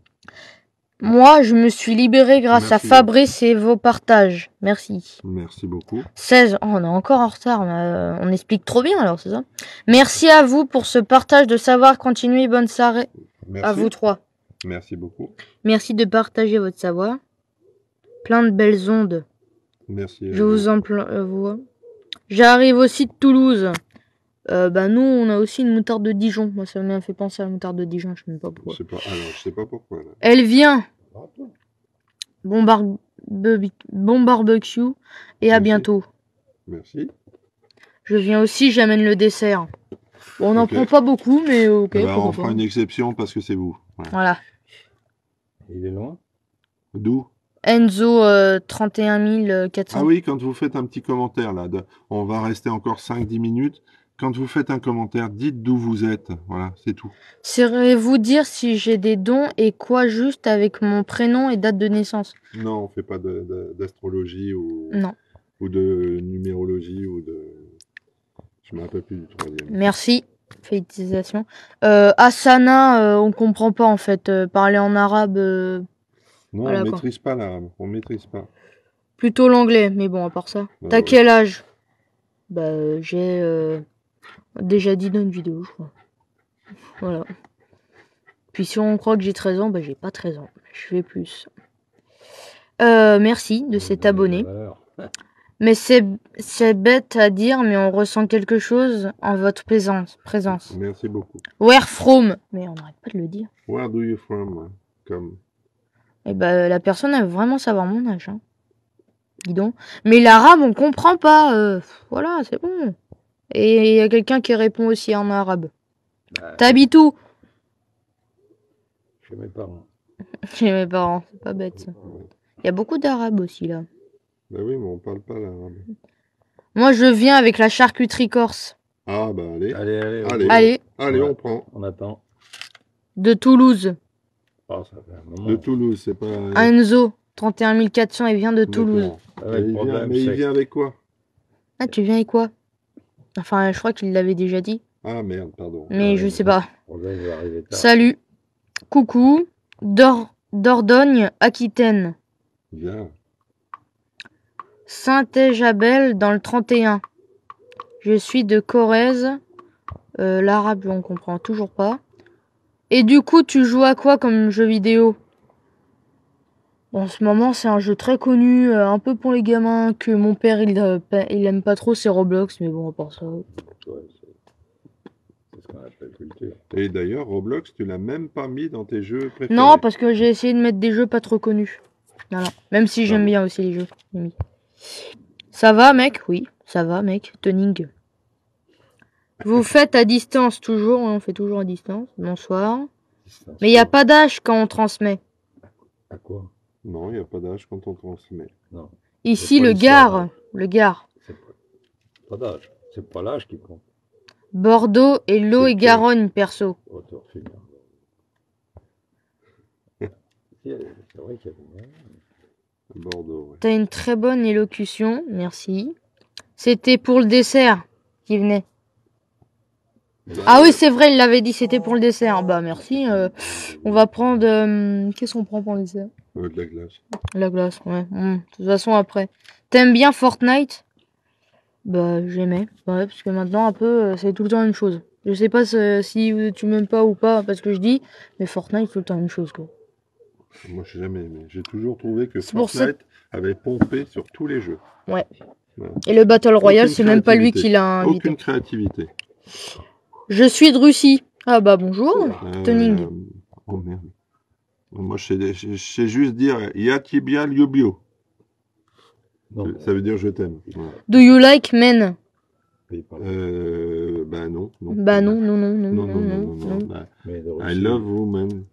Moi, je me suis libéré grâce Merci. à Fabrice et vos partages. Merci. Merci beaucoup. 16. Oh, on est encore en retard. On explique trop bien alors, c'est ça. Merci à vous pour ce partage de savoir. Continuez. Bonne soirée Merci. à vous trois. Merci beaucoup. Merci de partager votre savoir. Plein de belles ondes. Merci. Je vous envoie. J'arrive aussi de Toulouse. Nous, on a aussi une moutarde de Dijon. Moi, ça m'a fait penser à la moutarde de Dijon. Je sais même pas pourquoi. Je sais pas pourquoi. Là. Elle vient. Bon barbecue. Et à Merci. bientôt. Merci. Je viens aussi, j'amène le dessert. Bon, on n'en Ok. prend pas beaucoup, mais ok. On pourquoi fera pas. une exception parce que c'est vous. Voilà. Voilà. Il est loin. D'où? Enzo 31 400. Ah oui, quand vous faites un petit commentaire là, on va rester encore 5-10 minutes. quand vous faites un commentaire, dites d'où vous êtes. Voilà, c'est tout. Saurez-vous dire si j'ai des dons et quoi juste avec mon prénom et date de naissance? Non, on fait pas d'astrologie Non. ou de numérologie ou de... Je me rappelle plus du troisième. Merci. Félicitations. Asana, on comprend pas en fait. Parler en arabe, Non, voilà, on quoi. maîtrise pas l'arabe. On maîtrise pas. Plutôt l'anglais, mais bon, à part ça. Bah T'as ouais. quel âge? Bah, j'ai déjà dit dans une vidéo, je crois. Voilà. Puis si on croit que j'ai 13 ans, bah j'ai pas 13 ans. Je fais plus. Merci de cet abonné. Mais c'est bête à dire, mais on ressent quelque chose en votre présence. Merci beaucoup. Where from? Mais on n'arrête pas de le dire. Where do you from? Comme... Et bah la personne elle veut vraiment savoir mon âge. Hein. Dis donc. Mais l'arabe on comprend pas. Voilà, c'est bon. Et il y a quelqu'un qui répond aussi en arabe. T'habites où? Chez mes parents. Chez mes parents, c'est pas bête ça. Il y a beaucoup d'arabes aussi là. Bah oui, mais on parle pas l'arabe. Moi je viens avec la charcuterie corse. Ah bah allez. Allez. Allez, Ouais. on prend. On attend. De Toulouse. Oh, ça fait un moment. De Toulouse, c'est pas... Enzo, 31 400, il vient de Toulouse. D'accord. Ah ouais, le problème, Il c'est vient avec quoi? Ah, tu viens avec quoi? Enfin, je crois qu'il l'avait déjà dit. Ah merde, pardon. Mais je sais pas. le problème va arriver tard. Salut. Coucou. Dordogne, Aquitaine. Viens. Saint-Éjabel dans le 31. Je suis de Corrèze. L'arabe, on comprend toujours pas. Et du coup, tu joues à quoi comme jeu vidéo? En ce moment, c'est un jeu très connu, un peu pour les gamins, que mon père, il aime pas trop, c'est Roblox, mais bon, à part ça... Ouais, c'est ce qu'on appelle culture. Et d'ailleurs, Roblox, tu l'as même pas mis dans tes jeux préférés. Non, parce que j'ai essayé de mettre des jeux pas trop connus. Voilà. Même si j'aime bien aussi les jeux. j'ai mis. Ça va, mec? Oui, ça va, mec. Tuning. Vous faites à distance toujours, on fait toujours à distance. Bonsoir. Mais il n'y a pas d'âge quand on transmet. À quoi? Non, il n'y a pas d'âge quand on transmet. Non. Ici, pas le l'histoire, Gard. hein. Le Gard. C'est pas d'âge. C'est pas l'âge qui compte. Bordeaux et l'eau C'est et que- Garonne, perso. Auteur fumeur. C'est vrai qu'il y a des... Bordeaux, ouais. T'as une très bonne élocution, merci. C'était pour le dessert qui venait. Ah oui, c'est vrai, il l'avait dit, c'était pour le dessert. Bah merci. On va prendre... Qu'est-ce qu'on prend pour le dessert? De la glace. La glace, ouais. De toute façon, après. T'aimes bien Fortnite? Bah, j'aimais. Ouais, parce que maintenant, un peu, c'est tout le temps la même chose. Je sais pas si tu m'aimes pas ou pas, parce que je dis, mais Fortnite, c'est tout le temps la même chose, quoi. Moi, je n'ai jamais aimé. J'ai toujours trouvé que C'est pour Fortnite avait pompé sur tous les jeux. Ouais. Ouais. Et le Battle Royale, Aucune c'est même pas lui créativité. qui l'a invité. Aucune créativité. Je suis de Russie. Ah bah bonjour, Tuning. Oh merde. Moi, je sais juste dire Yatibia Lyubio. Non, Ça veut dire je t'aime. Voilà. Do you like men? pays par là. Bah non. Bah non, non, non, non, Non, non, non, non. Bah, Mais de I Russie, love women.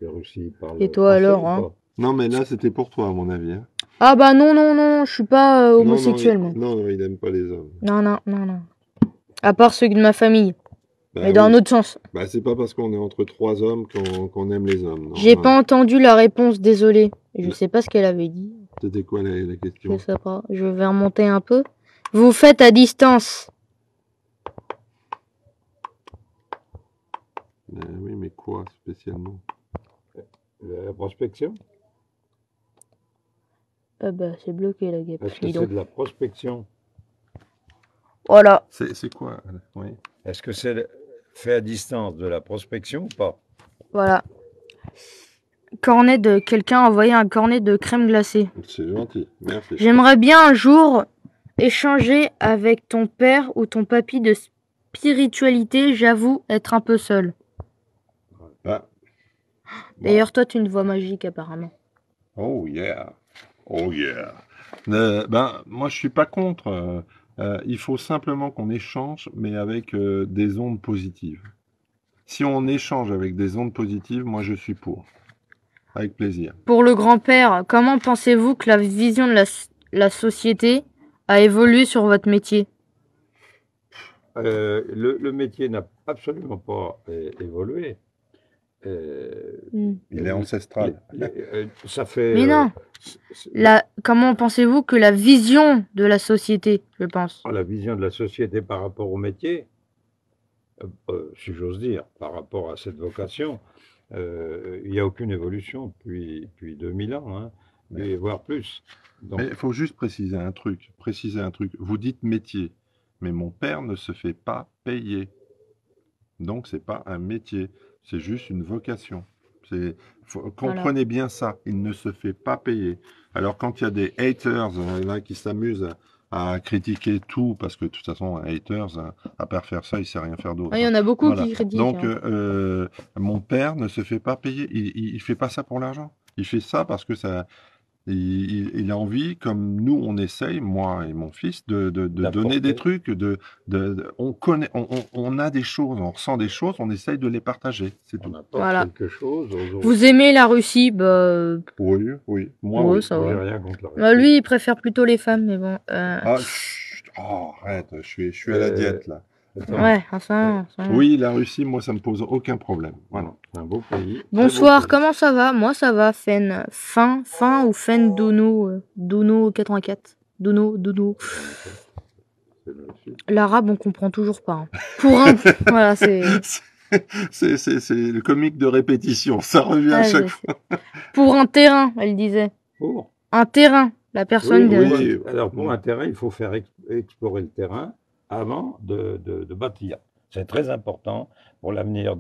de Russie parle Et toi, français alors, ou hein? pas? Non, mais là, c'était pour toi, à mon avis. Hein. Ah bah non, non, non, je suis pas homosexuel, moi. Non, il n'aime pas les hommes. Non, non, non, non. À part ceux de ma famille. Bah Mais dans un oui. autre sens. Bah, c'est pas parce qu'on est entre trois hommes qu'on aime les hommes. non. J'ai Ouais. pas entendu la réponse, désolé. Je sais pas ce qu'elle avait dit. C'était quoi la Je question? sais pas. Je vais remonter un peu. Vous faites à distance. Oui, mais quoi spécialement? La prospection? Ah bah c'est bloqué la guêpe. Est-ce que Dis c'est donc. de la prospection? Voilà. C'est quoi? Oui. Est-ce que c'est fait à distance de la prospection ou pas? Voilà. Cornet de... Quelqu'un a envoyé un cornet de crème glacée. C'est gentil, merci. J'aimerais bien un jour échanger avec ton père ou ton papy de spiritualité. J'avoue être un peu seul. Ah. D'ailleurs, toi, tu as une voix magique apparemment. Oh yeah. Oh yeah. Moi, je suis pas contre. Il faut simplement qu'on échange, mais avec des ondes positives. Si on échange avec des ondes positives, moi, je suis pour. Avec plaisir. Pour le grand-père, comment pensez-vous que la vision de la société a évolué sur votre métier? le métier n'a absolument pas évolué. Il est ancestral. Ça fait. Mais non. Comment pensez-vous que la vision de la société, je pense. La vision de la société par rapport au métier, si j'ose dire, par rapport à cette vocation, il n'y a aucune évolution depuis 2000 ans, hein, voire plus. Donc, mais il faut juste préciser un truc. Vous dites métier, mais mon père ne se fait pas payer. Donc, c'est pas un métier, c'est juste une vocation. Comprenez bien ça, il ne se fait pas payer. Alors, quand il y a des haters là, qui s'amusent à critiquer tout, parce que de toute façon, un haters, à part faire ça, il ne sait rien faire d'autre. Ah, il y en a beaucoup qui critiquent. Donc, mon père ne se fait pas payer. Il ne fait pas ça pour l'argent. Il fait ça parce que ça... Il a envie, comme nous, on essaye, moi et mon fils, de donner des trucs. On a des choses, on ressent des choses, on essaye de les partager. C'est tout. On apporte quelque chose aux autres. Vous aimez la Russie? Oui. Moi, oui. Ça va. J'ai rien contre la Russie. Lui, il préfère plutôt les femmes, mais bon. Arrête, je suis à la diète, là. Ouais, enfin. Oui, la Russie, moi, ça me pose aucun problème. Voilà. C'est un beau pays. Bonsoir, beau pays. Comment ça va? Moi, ça va, Fen. Fin ou Fen Dono 84. Dono. L'arabe, on comprend toujours pas. Hein. Pour un... voilà, c'est... c'est le comique de répétition, ça revient à chaque fois. Pour un terrain, elle disait. Pour un terrain, la personne... Oui. Alors, pour un terrain, il faut faire explorer le terrain avant de bâtir. C'est très important pour l'avenir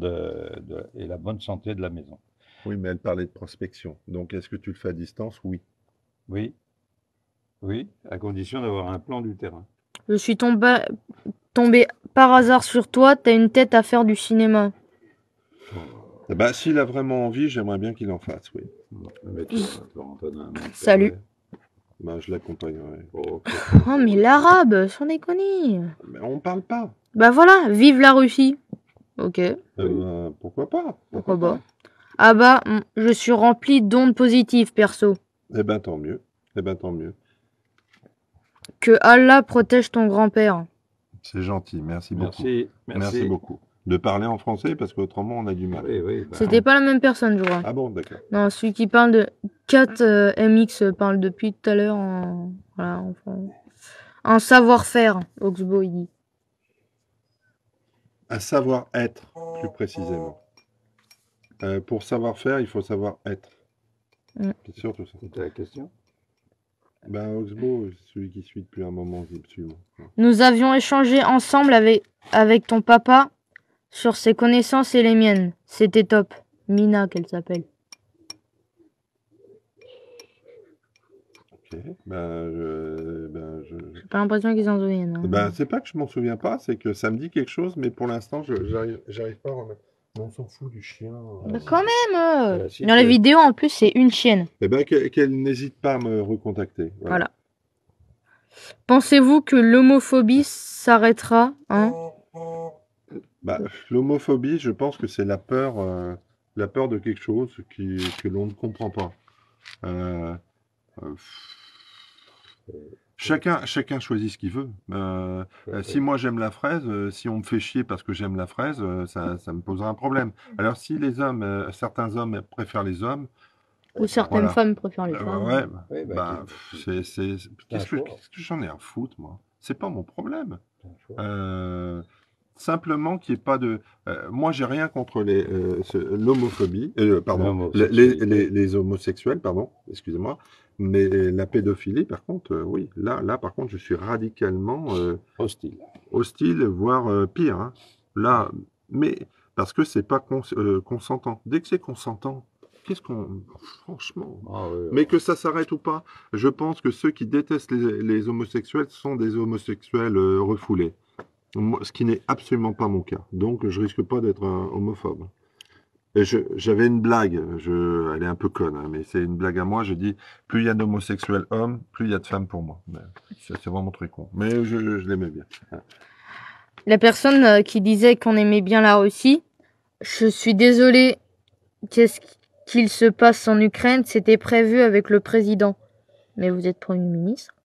et la bonne santé de la maison. Oui, mais elle parlait de prospection. Donc, est-ce que tu le fais à distance? Oui. Oui, à condition d'avoir un plan du terrain. Je suis tombé par hasard sur toi, t'as une tête à faire du cinéma. Bah, s'il a vraiment envie, j'aimerais bien qu'il en fasse, oui. Salut. Bah, je l'accompagnerai. Oh, mais l'arabe, sans déconner. Mais on parle pas. Bah voilà, vive la Russie. Ok. Pourquoi pas? Pourquoi pas? Ah bah, je suis rempli d'ondes positives, perso. Eh ben, tant mieux. Que Allah protège ton grand-père. C'est gentil, merci beaucoup. Merci beaucoup. De parler en français, parce qu'autrement, on a du mal. Oui, C'était pas la même personne, je crois. Ah bon, d'accord. Non, celui qui parle de 4 MX parle depuis tout à l'heure en savoir-faire, Oxbow, il dit. Un savoir-être, plus précisément. Pour savoir-faire, il faut savoir-être. C'est sûr tout ça. C'était la question? Ben, Oxbow, celui qui suit depuis un moment, absolument. Nous avions échangé ensemble avec ton papa sur ses connaissances et les miennes. C'était top. Mina, qu'elle s'appelle. Ok. J'ai pas l'impression qu'ils s'en souviennent. Hein. Ben, c'est pas que je m'en souviens pas, c'est que ça me dit quelque chose, mais pour l'instant, j'arrive pas à remettre. On s'en fout du chien. Bah quand même dans la vidéo, en plus, c'est une chienne. Eh ben, qu'elle n'hésite pas à me recontacter. Voilà. Pensez-vous que l'homophobie s'arrêtera, hein? Bah, l'homophobie, je pense que c'est la peur de quelque chose que l'on ne comprend pas. Chacun choisit ce qu'il veut. Si moi j'aime la fraise, si on me fait chier parce que j'aime la fraise, ça me posera un problème. Alors si les hommes, certains hommes préfèrent les hommes, ou certaines femmes préfèrent les femmes. Qu'est-ce que j'en ai à foutre, moi? C'est pas mon problème. Simplement qu'il n'y ait pas de... moi, j'ai rien contre l'homophobie, les homosexuels, pardon, excusez-moi, mais la pédophilie, par contre, oui, là, par contre, je suis radicalement hostile, voire pire. Hein. Là, mais parce que c'est pas consentant. Dès que c'est consentant, qu'est-ce qu'on... Franchement... Mais que ça s'arrête ou pas, je pense que ceux qui détestent les homosexuels sont des homosexuels refoulés. Ce qui n'est absolument pas mon cas. Donc, je risque pas d'être homophobe. J'avais une blague, elle est un peu conne, hein, mais c'est une blague à moi. Je dis, plus il y a d'homosexuels hommes, plus il y a de femmes pour moi. C'est vraiment très con. Mais je l'aimais bien. La personne qui disait qu'on aimait bien la Russie, je suis désolé, qu'est-ce qu'il se passe en Ukraine? C'était prévu avec le président. Mais vous êtes Premier ministre?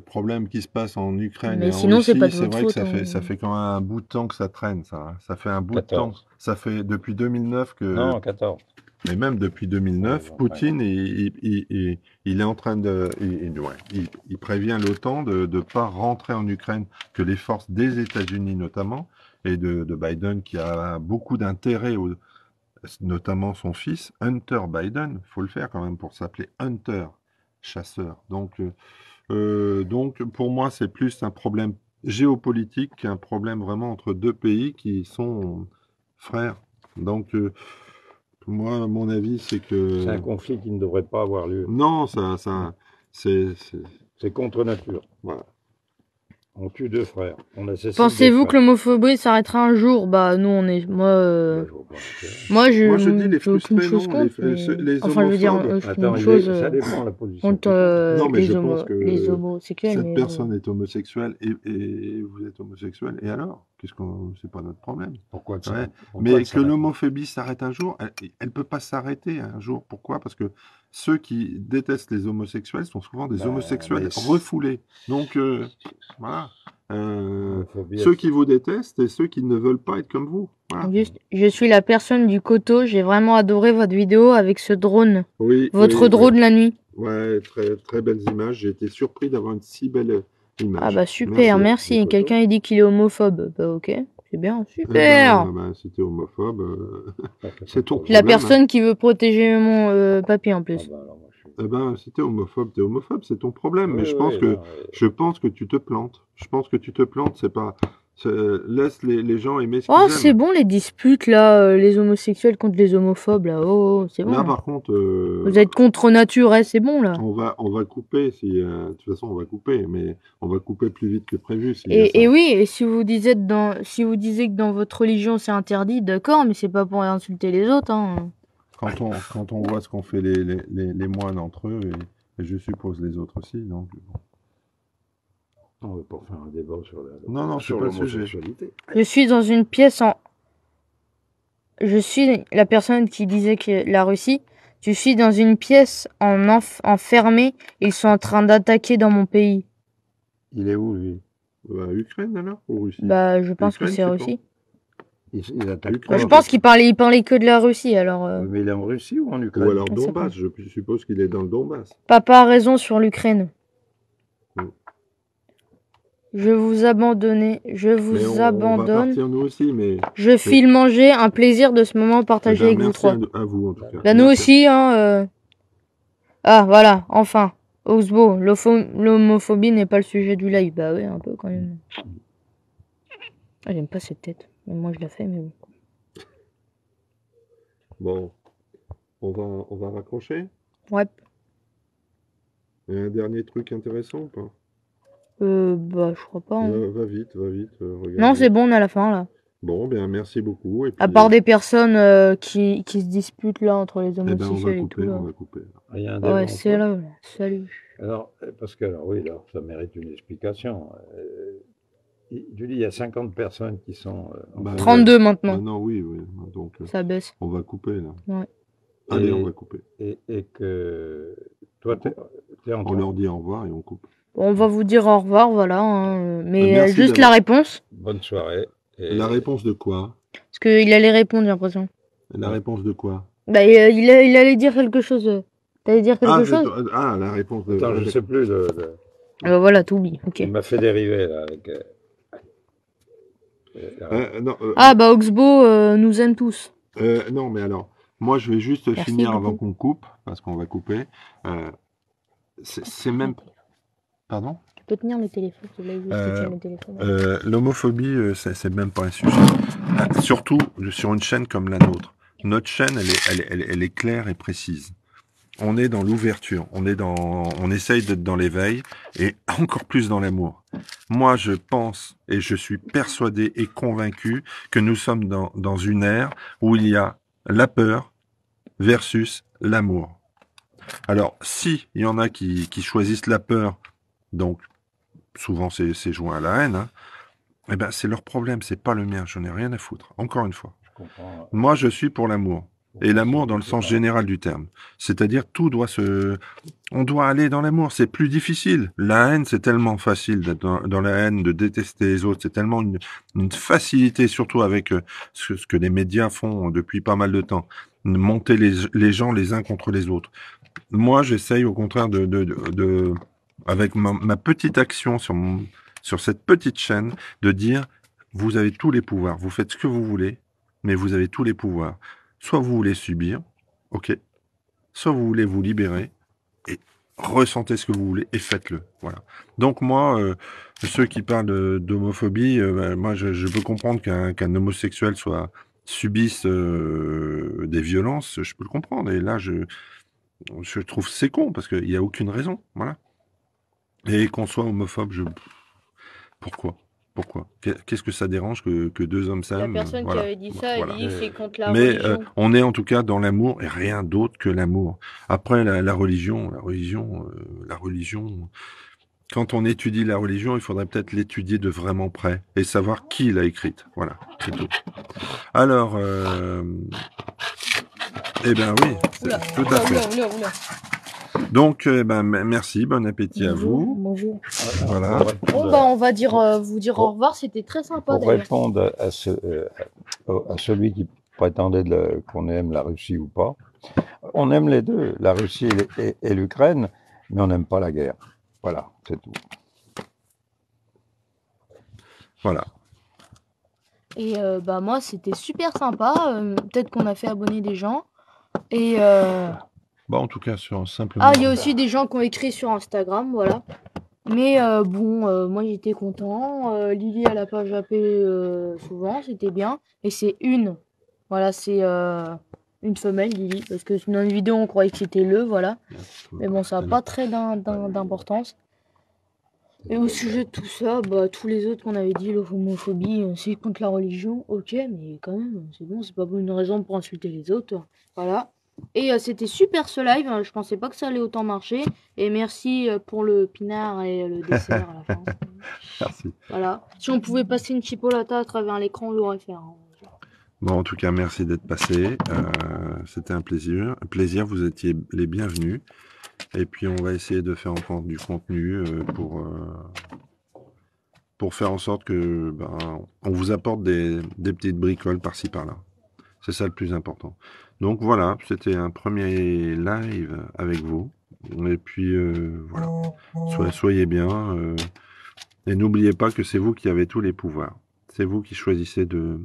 problème qui se passe en Ukraine Mais et en sinon, c'est Russie, pas de c'est votre vrai que faute, ça hein. fait quand même un bout de temps que ça traîne, ça, hein. Ça fait un bout de temps. 14. Ça fait depuis 2009 que, Non, 14. mais même depuis 2009, Ouais, Poutine, il est en train de, ouais, il prévient l'OTAN de ne pas rentrer en Ukraine, que les forces des États-Unis notamment, et de Biden qui a beaucoup d'intérêt, notamment son fils, Hunter Biden, faut le faire quand même pour s'appeler Hunter, chasseur. Donc, pour moi, c'est plus un problème géopolitique qu'un problème vraiment entre deux pays qui sont frères. Donc, moi, mon avis, c'est c'est un que conflit qui ne devrait pas avoir lieu. non, c'est, C'est contre nature. voilà. On tue deux frères. On assassine des Pensez-vous que frères. l'homophobie s'arrêtera un jour? Bah, nous, on est. Bah, je vois pas l'intérêt. Moi, Moi, je dis les j'ai aucune frustrés, chose non, contre, mais. les Enfin, je veux dire, homophobes. aucune Attends, chose ça dépend de la position contre que tu prends. Non, mais je pense les que homosexuels, cette mais. personne est homosexuelle et vous êtes homosexuel. Et alors? C'est pas notre problème. Pourquoi de Ouais. ça pourquoi Mais de que s'arrêter l'homophobie s'arrête un jour, elle peut pas s'arrêter un jour. Pourquoi? Parce que ceux qui détestent les homosexuels sont souvent des Ben, homosexuels mais refoulés. Donc, voilà. l'homophobie, Ceux qui vous détestent et ceux qui ne veulent pas être comme vous. Voilà. Juste, je suis la personne du coteau. J'ai vraiment adoré votre vidéo avec ce drone. Oui, Votre oui, drone la nuit. ouais, très, très belles images. J'ai été surpris d'avoir une si belle Ah image. bah super, des merci. photos. Quelqu'un a dit qu'il est homophobe. Bah ok, c'est bien, Eh super. si t'es homophobe, ça fait c'est pas ton de problème. La problème, hein. personne qui veut protéger mon papier en Ah plus. ben, alors, moi, je suis... Eh ben, si t'es homophobe, c'est ton problème. Mais Oui, oui, non, je pense que tu te plantes. Je pense que tu te plantes. Laisse les gens aimer ce Oh, qu'ils c'est aiment. bon les disputes là, les homosexuels contre les homophobes là. Oh, c'est bon. Là, par contre, Vous êtes contre nature, hein, c'est bon là. on va couper. De toute façon, on va couper, mais on va couper plus vite que prévu s'il y a Et ça. oui, et si vous disiez que dans votre religion c'est interdit, d'accord, mais c'est pas pour insulter les autres, hein. Quand on voit ce qu'ont fait les moines entre eux, et je suppose les autres aussi, donc bon. On va pas faire un débat sur Non, c'est sur pas le sujet. l'homosexualité. Je suis dans une pièce en. Je suis la personne qui disait que la Russie. Je suis dans une pièce enfermée. Ils sont en train d'attaquer dans mon pays. Il est où, lui? Bah, Ukraine alors ou Russie? Bah, je pense que Ukraine, c'est c'est Russie. Il attaque Ukraine. Bah, je quoi? pense qu'il parlait que de la Russie, alors. Oui, mais il est en Russie ou en Ou Ukraine? alors Je sais Donbass, je suppose qu'il est dans le Donbass. Papa a raison sur l'Ukraine. Mm. Je vous abandonne. Je Mais vous on va abandonne. partir nous aussi, mais Je file manger. Un plaisir de ce moment partagé avec vous merci trois. à vous en tout cas. Bah, nous Merci. aussi, hein. Ah, voilà, enfin. Oxbo, l'homophobie n'est pas le sujet du live. Bah oui, un peu quand même. Ah, j'aime pas cette tête. Même moi, je la fais, mais bon. Bon, on va raccrocher. Ouais. Et un dernier truc intéressant ou pas? Bah, je crois pas, hein. Va vite, regarde. Non, c'est bon, on est à la fin, là. Bon, bien merci beaucoup. Et puis, À part des personnes qui se disputent, là, entre les eh ben, homosexuels et tout, là. on va couper. Ah, il y a un débat Ouais, entre c'est eux. là, là. Salut. Alors, parce que, alors oui, là, ça mérite une explication. Tu dis, il y a 50 personnes qui sont... Bah, 32 maintenant. Maintenant, oui. Donc, Ça baisse. on va couper là. Ouais. Allez, on va couper. Et que toi, t'es en On leur dit au revoir et on coupe. On va vous dire au revoir, voilà. Hein. Mais Merci juste d'avoir- la réponse. Bonne soirée. Et La réponse de quoi? Parce qu'il allait répondre, j'ai l'impression. La réponse de quoi? Bah, il allait dire quelque chose. T'allais dire quelque chose? La réponse de. Attends, je sais plus. Ah bah voilà, t'oublies. Ok. Il m'a fait dériver, là, avec... Non, Ah bah Oxbo nous aime tous. non, mais alors, moi je vais juste Merci finir beaucoup. avant qu'on coupe, parce qu'on va couper. C'est même. Pardon? Tu peux tenir le téléphone, s'il te plaît, juste que tu tiennes le téléphone. L'homophobie, c'est même pas un sujet. Surtout sur une chaîne comme la nôtre. Notre chaîne, elle est claire et précise. On est dans l'ouverture, on essaye d'être dans l'éveil et encore plus dans l'amour. Moi, je pense et je suis persuadé et convaincu que nous sommes dans une ère où il y a la peur versus l'amour. Alors, si il y en a qui choisissent la peur, donc souvent c'est joint à la haine, hein, eh ben c'est leur problème, c'est pas le mien, je n'ai rien à foutre. Encore une fois. Je comprends. Moi, je suis pour l'amour. Et l'amour dans le sens général du terme. C'est-à-dire on doit aller dans l'amour. C'est plus difficile. La haine, c'est tellement facile d'être dans la haine, de détester les autres. C'est tellement une facilité, surtout avec ce que les médias font depuis pas mal de temps. Monter les gens les uns contre les autres. Moi, j'essaye au contraire avec ma petite action sur cette petite chaîne, de dire, vous avez tous les pouvoirs. Vous faites ce que vous voulez, mais vous avez tous les pouvoirs. Soit vous voulez subir, ok. Soit vous voulez vous libérer et ressentez ce que vous voulez et faites-le. Voilà. Donc moi, ceux qui parlent d'homophobie, moi je peux comprendre qu'un homosexuel subisse des violences, je peux le comprendre. Et là, je trouve c'est con parce qu'il n'y a aucune raison. Voilà. Et qu'on soit homophobe, pourquoi? Pourquoi? Qu'est-ce que ça dérange que deux hommes La s'aiment? personne qui Voilà. avait dit ça, elle Voilà. dit que c'est contre la Mais religion. on est en tout cas dans l'amour et rien d'autre que l'amour. Après la religion, quand on étudie la religion, il faudrait peut-être l'étudier de vraiment près et savoir qui l'a écrite. Voilà, c'est tout. Alors, eh ben oui, Oula, tout à fait. oula. Donc, merci, bon appétit à vous. Bonjour. Voilà. Bon, bah, on va vous dire au revoir. C'était très sympa Pour d'ailleurs. répondre à celui qui prétendait qu'on aime la Russie ou pas, on aime les deux, la Russie et l'Ukraine, mais on n'aime pas la guerre. Voilà, c'est tout. Voilà. Et bah moi c'était super sympa. Peut-être qu'on a fait abonner des gens. Et Bon, en tout cas, simplement. ah, il y a aussi des gens qui ont écrit sur Instagram, voilà. Mais bon, moi j'étais content. Lily à la page AP souvent, c'était bien. Et c'est voilà, c'est une femelle Lily, parce que dans une vidéo on croyait que c'était voilà. Mais bon, ça n'a pas très d'importance. Et au sujet de tout ça, bah, tous les autres qu'on avait dit, l'homophobie, c'est contre la religion, ok, mais quand même, c'est bon, c'est pas une raison pour insulter les autres. Voilà. Et c'était super ce live, hein, je pensais pas que ça allait autant marcher. Et merci pour le pinard et le dessert à la fin. Merci. Voilà. Si on pouvait passer une chipolata à travers l'écran, on l'aurait fait. Hein. Bon, en tout cas, merci d'être passé. C'était un plaisir. Vous étiez les bienvenus. Et puis, on va essayer de faire encore du contenu pour faire en sorte que on vous apporte des petites bricoles par-ci par-là. C'est ça le plus important. Donc voilà, c'était un premier live avec vous. Et puis voilà, soyez bien. Et n'oubliez pas que c'est vous qui avez tous les pouvoirs. C'est vous qui choisissez de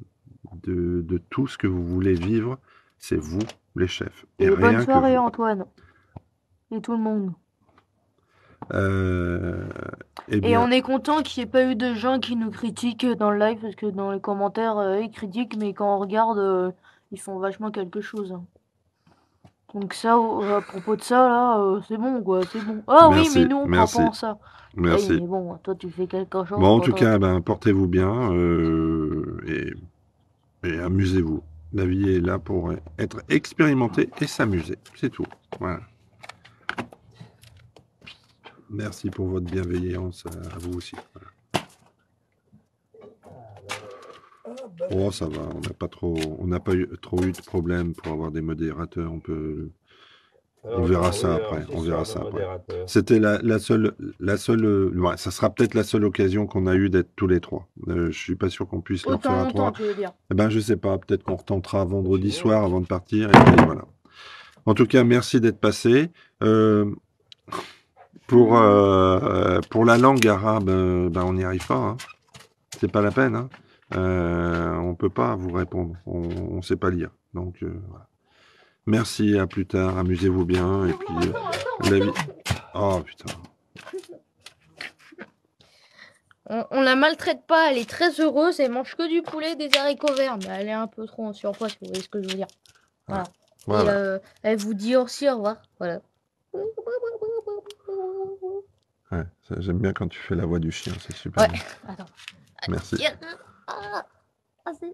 tout ce que vous voulez vivre. C'est vous, les chefs. Et rien bonne que soirée vous. Antoine. Et tout le monde. Eh Et bien, on est content qu'il n'y ait pas eu de gens qui nous critiquent dans le live, parce que dans les commentaires, ils critiquent, mais quand on regarde, ils font vachement quelque chose. Hein. Donc ça, à propos de ça, là, c'est bon, quoi, c'est bon. Ah oui, merci, mais nous, on croit merci, pas en ça. merci. Oui, mais bon, toi, tu fais quelque chose. Bon, en toi, tout toi. cas, portez-vous bien et amusez-vous. La vie est là pour être expérimentée et s'amuser. C'est tout. Voilà. Merci pour votre bienveillance à vous aussi. Voilà. Oh, ça va. On n'a pas trop eu de problème pour avoir des modérateurs. On verra ça après. On verra ça après. C'était la seule. Ouais, ça sera peut-être la seule occasion qu'on a eu d'être tous les trois. Je suis pas sûr qu'on puisse le refaire à trois. Tu veux dire. Eh ben, je sais pas. Peut-être qu'on retentera vendredi soir avant de partir. Et puis, voilà. En tout cas, merci d'être passé. Pour la langue arabe, on n'y arrive pas. Hein. C'est pas la peine. Hein. On peut pas vous répondre. On sait pas lire. Donc voilà. Merci, à plus tard. Amusez-vous bien. Et puis la vie. Oh putain. On la maltraite pas, elle est très heureuse, elle mange que du poulet, des haricots verts, mais elle est un peu trop en surpoids, si vous voyez ce que je veux dire. Voilà. Voilà. Et elle vous dit aussi au revoir. Voilà. Ouais, j'aime bien quand tu fais la voix du chien, c'est super. Ouais. Attends. Merci. Ah, c'est...